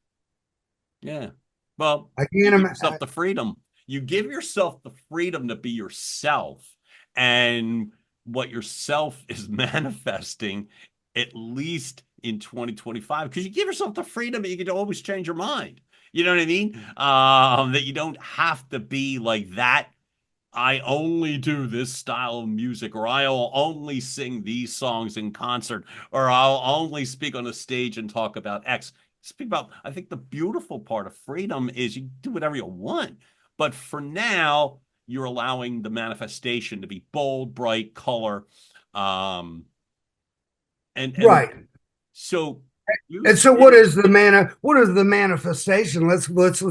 Yeah. Well, I you can't give imagine. yourself the freedom. You give yourself the freedom to be yourself. And what yourself is manifesting, at least in 2025, because you give yourself the freedom that you can always change your mind. You know what I mean? That you don't have to be like that. I only do this style of music, or I'll only sing these songs in concert, or I'll only speak on a stage and talk about X. Speak about, I think the beautiful part of freedom is you do whatever you want. But for now, you're allowing the manifestation to be bold, bright, color. Um, and Right. so you And so spin it. what is the manifestation? Let's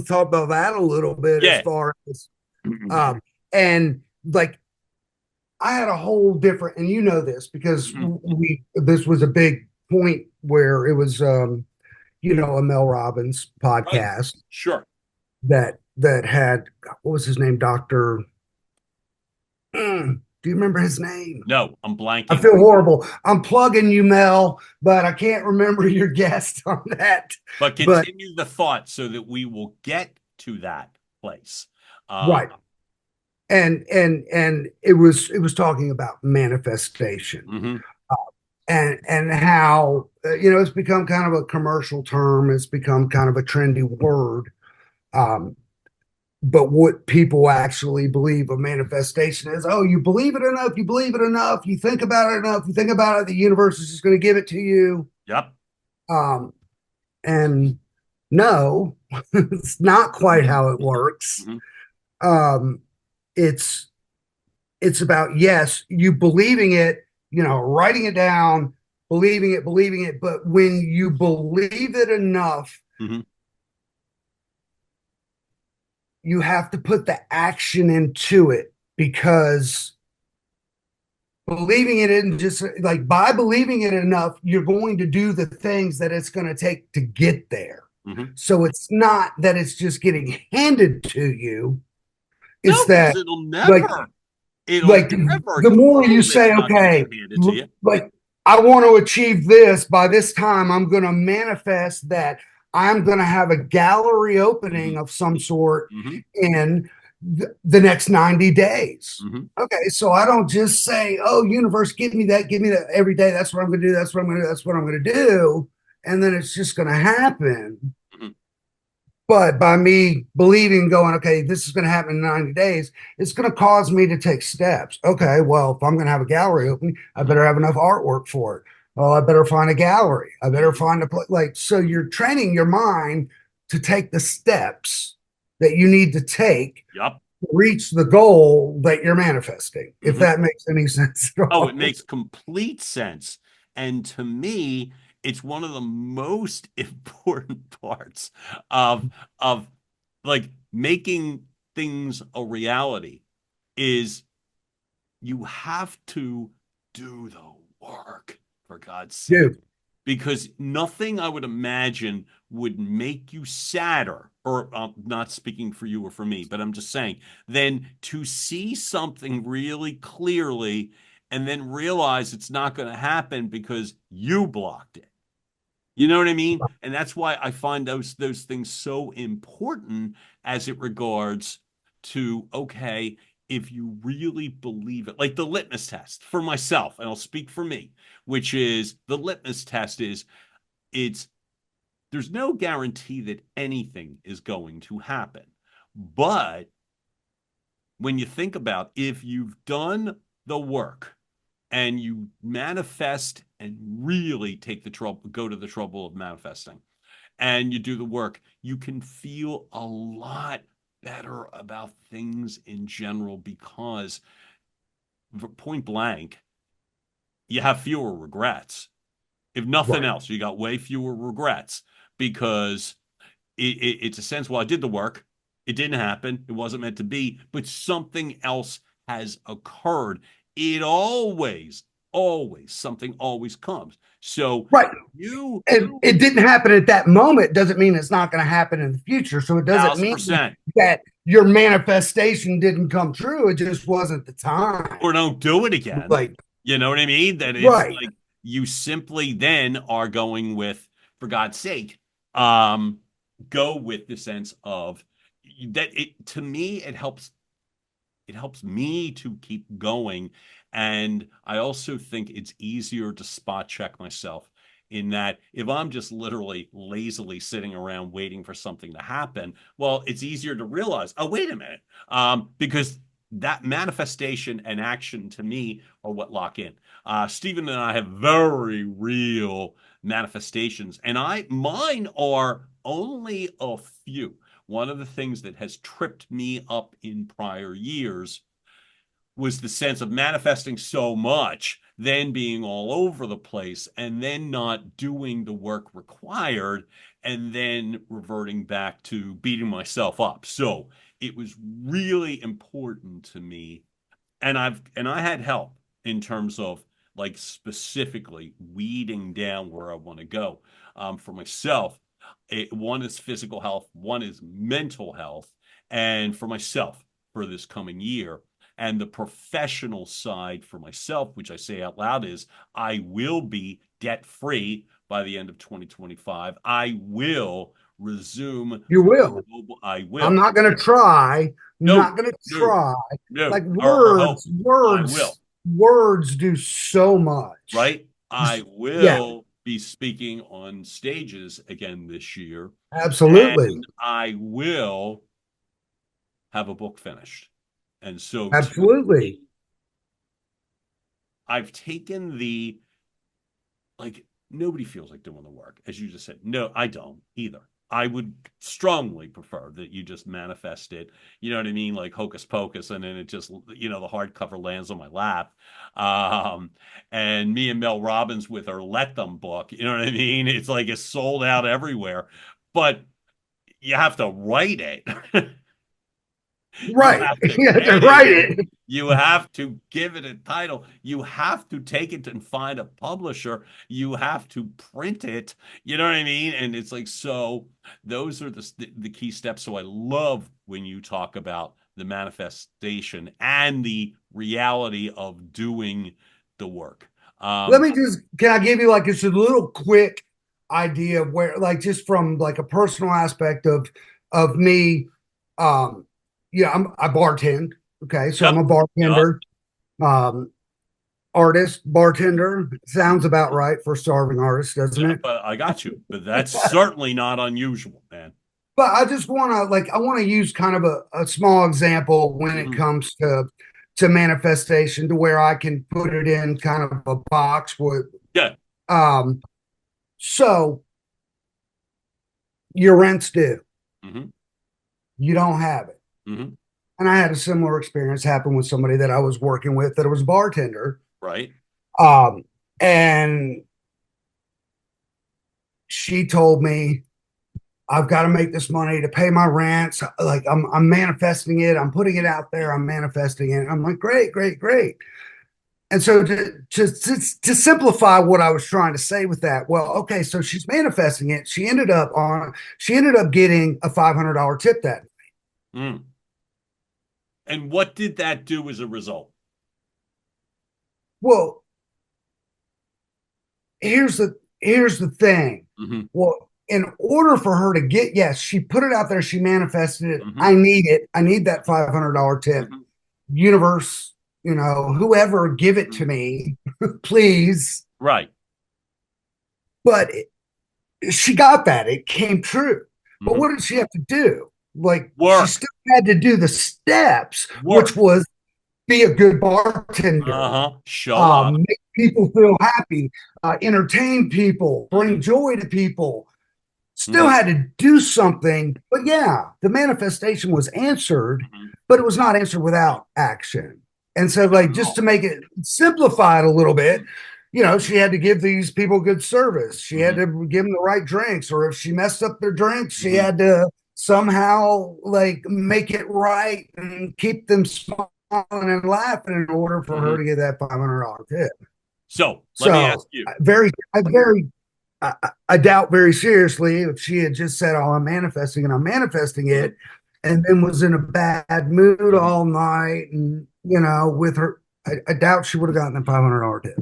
talk about that a little bit as Yeah. far as and like I had a whole different, and you know this because this was a big point where it was you know, a Mel Robbins Right. podcast Sure. that had what was his name? Doctor. Do you remember his name? No, I'm I blanking. feel horrible. I'm plugging you, Mel, but I can't remember your guest on that. But But continue the thought so that we will get to that place. right. And it was talking about manifestation Mm-hmm. and how you know it's become kind of a commercial term. It's become kind of a trendy word. Um, but what people actually believe a manifestation is, oh, you believe it enough, you believe it enough, you think about it enough, you think about it, the universe is just going to give it to you. Yep. Um, and no, it's not quite how it works. Mm-hmm. Um, it's it's about yes, you believing it, you know, writing it down, believing it. But when you believe it enough, Mm-hmm. you have to put the action into it because believing it isn't just like by believing it enough, you're going to do the things that it's going to take to get there. Mm-hmm. So it's not that it's just getting handed to you. No, It's because that it'll like never, the you more know you that say, you're not gonna okay, get handed to you. like I want to achieve this by this time, I'm going to manifest that I'm going to have a gallery opening of some sort Mm-hmm. in the next 90 days. Mm-hmm. Okay, so I don't just say, oh, universe, give me that every day. That's what I'm going to do. That's what I'm going to do. That's what I'm going to do. And then it's just going to happen. Mm-hmm. But by me believing, going, okay, this is going to happen in 90 days, it's going to cause me to take steps. Okay, well, if I'm going to have a gallery opening, I better have enough artwork for it. Oh, I better find a gallery. I better find a place. Like, so you're training your mind to take the steps that you need to take Yep. to reach the goal that you're manifesting, if Mm-hmm. that makes any sense at all. Oh, it makes complete sense. And to me, it's one of the most important parts of like making things a reality is you have to do the work, for God's sake. Dude, Because nothing I would imagine would make you sadder, or I'm not speaking for you or for me, but I'm just saying, than to see something really clearly and then realize it's not going to happen because you blocked it. You know what I mean? And that's why I find those things so important as it regards to, okay, if you really believe it, like the litmus test for myself, and I'll speak for me, which is the litmus test is it's there's no guarantee that anything is going to happen. But when you think about if you've done the work and you manifest and really take the trouble, go to the trouble of manifesting, and you do the work, you can feel a lot better about things in general because, point blank, you have fewer regrets. If nothing right. else, you got way fewer regrets because it's a sense, well, I did the work. It didn't happen. It wasn't meant to be, but something else has occurred. It something always comes. So Right. you And it didn't happen at that moment doesn't mean it's not going to happen in the future. So it doesn't mean 1,000%. that your manifestation didn't come true. It just wasn't the time. Or don't do it again. Like, You know what I mean? That it's right. like you simply then are going with, for God's sake, go with the sense of that it to me it helps me to keep going. And I also think it's easier to spot check myself in that if I'm just literally lazily sitting around waiting for something to happen, well, it's easier to realize, oh, wait a minute, because that manifestation and action to me are what lock in. Stephen and I have very real manifestations, and mine are only a few. One of the things that has tripped me up in prior years was the sense of manifesting so much, then being all over the place, and then not doing the work required, and then reverting back to beating myself up. So it was really important to me. And I had help in terms of like specifically weeding down where I want to go. For myself, one is physical health, one is mental health, and for myself for this coming year. And the professional side for myself, which I say out loud, is I will be debt free by the end of 2025. I will resume. You will. I will. I'm not going to try. No, Not going to no, try. no. Like Or hope. I will. words do so much. Right? I Yeah, will be speaking on stages again this year. absolutely. And I will have a book finished. And so Absolutely. I've taken the, like, nobody feels like doing the work, as you just said. No, I don't either. I would strongly prefer that you just manifest it, you know what I mean? Like hocus pocus, and then it just, the hardcover lands on my lap. And me and Mel Robbins with her Let Them book, you know what I mean? It's like it's sold out everywhere, but you have to write it. You Right. have to You have to edit write it. it. You have to give it a title. You have to take it and find a publisher. You have to print it. You know what I mean? And it's like, so those are the key steps. So I love when you talk about the manifestation and the reality of doing the work. Can I give you like just a little quick idea of where, like, just from like a personal aspect of me. I bartend. Okay. So Yep. I'm a bartender, artist, bartender. Sounds about right for a starving artist, doesn't Yeah, it? but I got you. But that's certainly not unusual, man. But I just want to I want to use kind of a small example when it Mhm. comes to manifestation to where I can put it in kind of a box with Yeah. so your rent's due. Hmm. You don't have it. Hmm. And I had a similar experience happen with somebody that I was working with that was a bartender. Right. And she told me, I've got to make this money to pay my rents. Like I'm manifesting it. I'm putting it out there. I'm manifesting it. I'm like, great, great, great. And so to simplify what I was trying to say with that, well, okay, so she's manifesting it. She ended up getting a $500 tip that night. Mm. And what did that do as a result? Well, here's the thing. Mm-hmm. Well, in order for her to get, yes, she put it out there, she manifested it. Mm-hmm. I need it. I need that $500 tip. Mm-hmm. Universe, whoever, give it to me, please. Right. But she got that. It came true. Mm-hmm. But what did she have to do? Like, work. She still had to do the steps, Work. which was be a good bartender, show up, make people feel happy, entertain people, bring joy to people. Still had to do something. But yeah, the manifestation was answered, but it was not answered without action. And so, like, just to make it simplified a little bit, she had to give these people good service. She had to give them the right drinks, or if she messed up their drinks, she had to somehow like make it right and keep them smiling and laughing in order for her to get that $500 tip. So let me ask you. I doubt very seriously if she had just said, "Oh, I'm manifesting it," and then was in a bad mood all night, and with her, I doubt she would have gotten the $500 tip.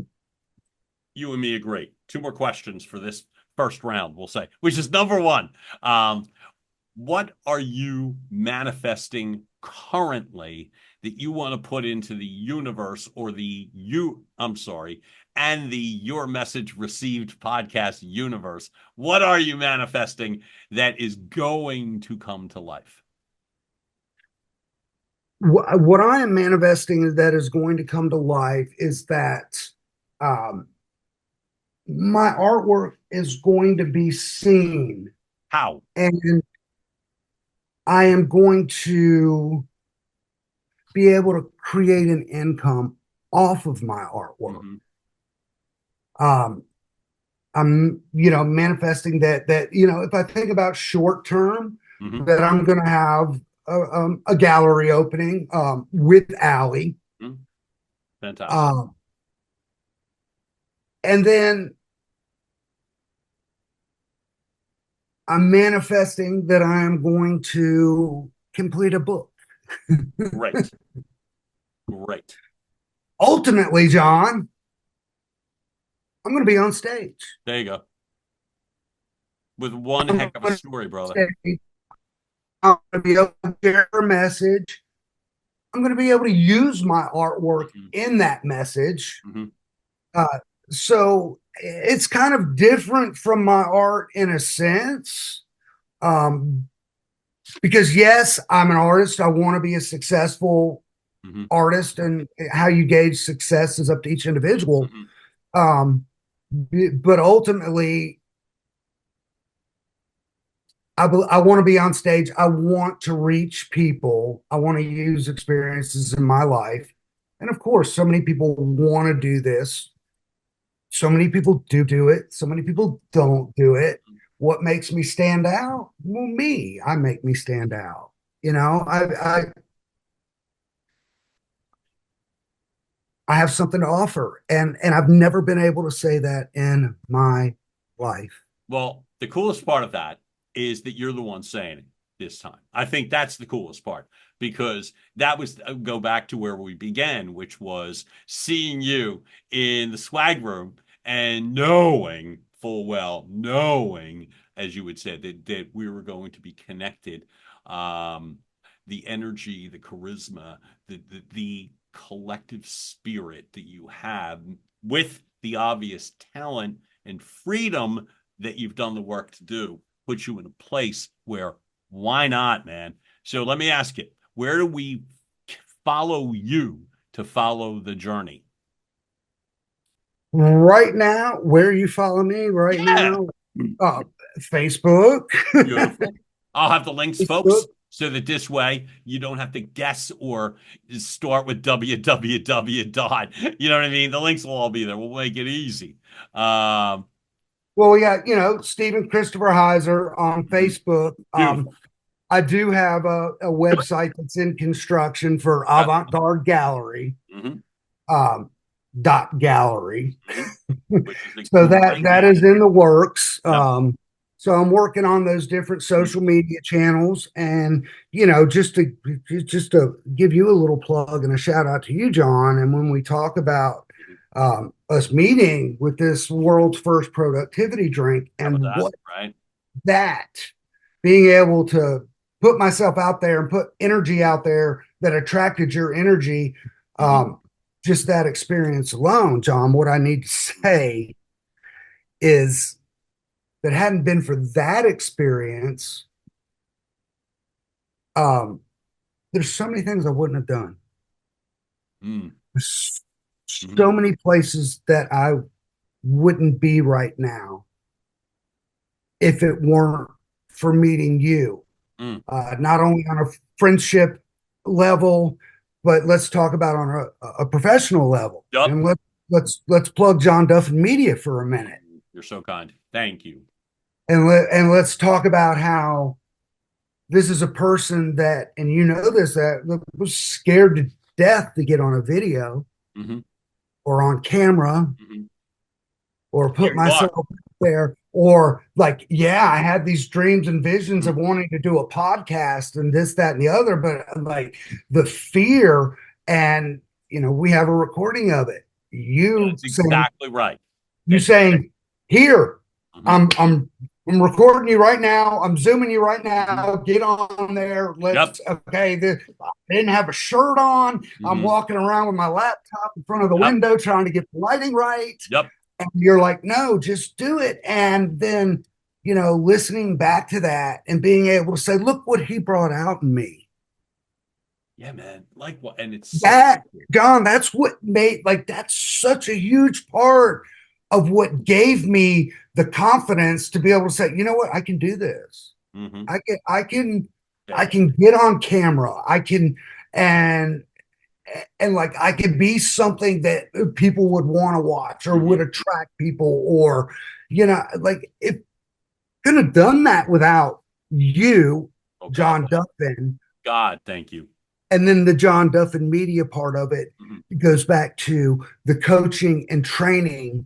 You and me agree. 2 more questions for this first round, we'll say, which is number 1. What are you manifesting currently that you want to put into the universe, or and the Your Message Received podcast universe? What are you manifesting that is going to come to life? What I am manifesting that is going to come to life is that my artwork is going to be seen. How? And I am going to be able to create an income off of my artwork. I'm manifesting that if I think about short term, that I'm going to have a gallery opening with Allie. Fantastic. And then I'm manifesting that I am going to complete a book. Great. Ultimately, John, I'm going to be on stage. There you go. With one heck of a story, brother. I'm going to be able to share a message. I'm going to be able to use my artwork in that message. So it's kind of different from my art in a sense. Because yes, I'm an artist. I want to be a successful artist, and how you gauge success is up to each individual. But ultimately, I want to be on stage. I want to reach people. I want to use experiences in my life. And of course, so many people want to do this. So many people do it. So many people don't do it. What makes me stand out? Well, me. I make me stand out. I have something to offer, and I've never been able to say that in my life. Well, the coolest part of that is that you're the one saying it this time. I think that's the coolest part, because that was, go back to where we began, which was seeing you in the swag room and knowing full well, as you would say, that we were going to be connected. The energy, the charisma, the collective spirit that you have, with the obvious talent and freedom that you've done the work to do, puts you in a place where, why not, man? So let me ask you, where do we follow you to follow the journey? Right now, where you follow me right now, Facebook. Beautiful. I'll have the links, Facebook, folks, so that this way you don't have to guess or start with www. You know what I mean? The links will all be there. We'll make it easy. Well, we got, Steven Christopher Hyzer on Facebook. Beautiful. I do have a website that's in construction for Avant-Garde Gallery, Mm-hmm. .gallery. Which is So that is in the works. Yep. So I'm working on those different social media channels, and just to give you a little plug and a shout out to you, John. And when we talk about us meeting with this world's first productivity drink, and what that being able to put myself out there and put energy out there that attracted your energy, just that experience alone, John, what I need to say is that hadn't been for that experience, there's so many things I wouldn't have done. There's so many places that I wouldn't be right now if it weren't for meeting you. Not only on a friendship level, but let's talk about on a professional level. Yep. And let's plug John Duffin Media for a minute. You're so kind. Thank you. And let's talk about how this is a person that, and this, that was scared to death to get on a video or on camera or put myself out there, or like, I had these dreams and visions of wanting to do a podcast and this, that, and the other, but like the fear, and we have a recording of it. That's exactly right. You saying, here, I'm recording you right now. I'm zooming you right now. Get on there. Let's okay. I didn't have a shirt on. I'm walking around with my laptop in front of the window trying to get the lighting right. And you're like, no, just do it. And then, listening back to that and being able to say, look what he brought out in me. Yeah, man. Like what? And it's that, John, that's what made, that's such a huge part of what gave me the confidence to be able to say, you know what, I can do this. I can get on camera. I can, and like, I could be something that people would want to watch or would attract people, or, if couldn't have done that without you, John Duffin. God, thank you. And then the John Duffin Media part of it goes back to the coaching and training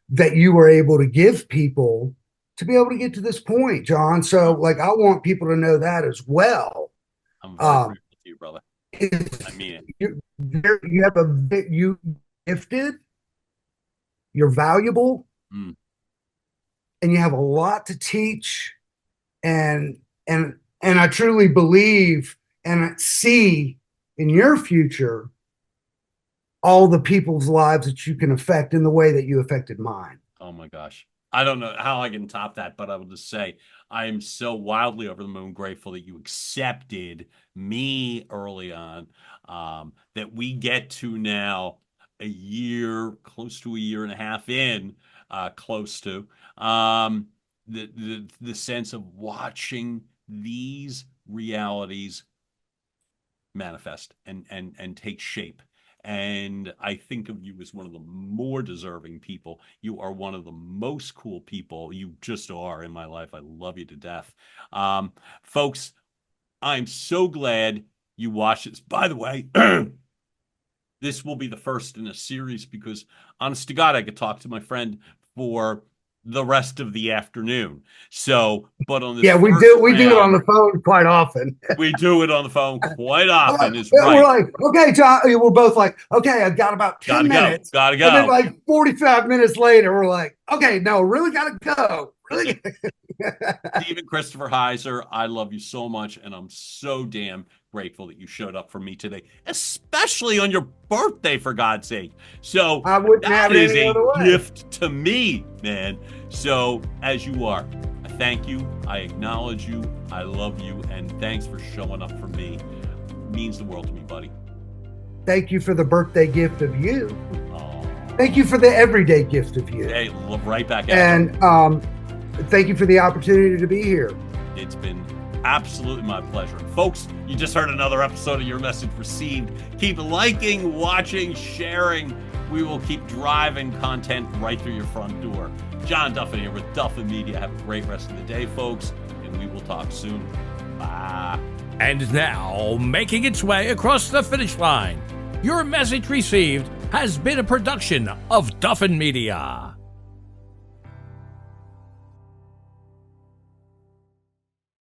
that you were able to give people to be able to get to this point, John. So I want people to know that as well. I'm very grateful to you, brother. I mean it. You gifted, you're valuable, and you have a lot to teach. And I truly believe and see in your future all the people's lives that you can affect in the way that you affected mine. Oh my gosh. I don't know how I can top that, but I will just say I am so wildly over the moon grateful that you accepted me early on, that we get to now close to a year and a half in, close to, the sense of watching these realities manifest and take shape. And I think of you as one of the more deserving people. You are one of the most cool people. You just are in my life. I love you to death. Folks, I'm so glad you watched this. By the way, this will be the first in a series because, honest to God, I could talk to my friend for the rest of the afternoon. So, but on this, we do it on the phone quite often. We do it on the phone quite often. We're like, okay, John. We're both like, okay, I've got about 10 minutes. Gotta go. And then 45 minutes later, we're like, okay, no, really gotta go. Really. Steven Christopher Hyzer, I love you so much, and I'm so damn grateful that you showed up for me today, especially on your birthday, for God's sake. So I wouldn't have it any other way. That is a gift to me, man. So as you are, I thank you, I acknowledge you, I love you, and thanks for showing up for me. It means the world to me, buddy. Thank you for the birthday gift of you. Oh. Thank you for the everyday gift of you. Hey, right back at you. And thank you for the opportunity to be here. It's been absolutely my pleasure. Folks, you just heard another episode of Your Message Received. Keep liking, watching, sharing, We will keep driving content right through your front door. John Duffin here with Duffin Media. Have a great rest of the day, folks, and we will talk soon. Bye. And now, making its way across the finish line, your message received has been a production of Duffin Media.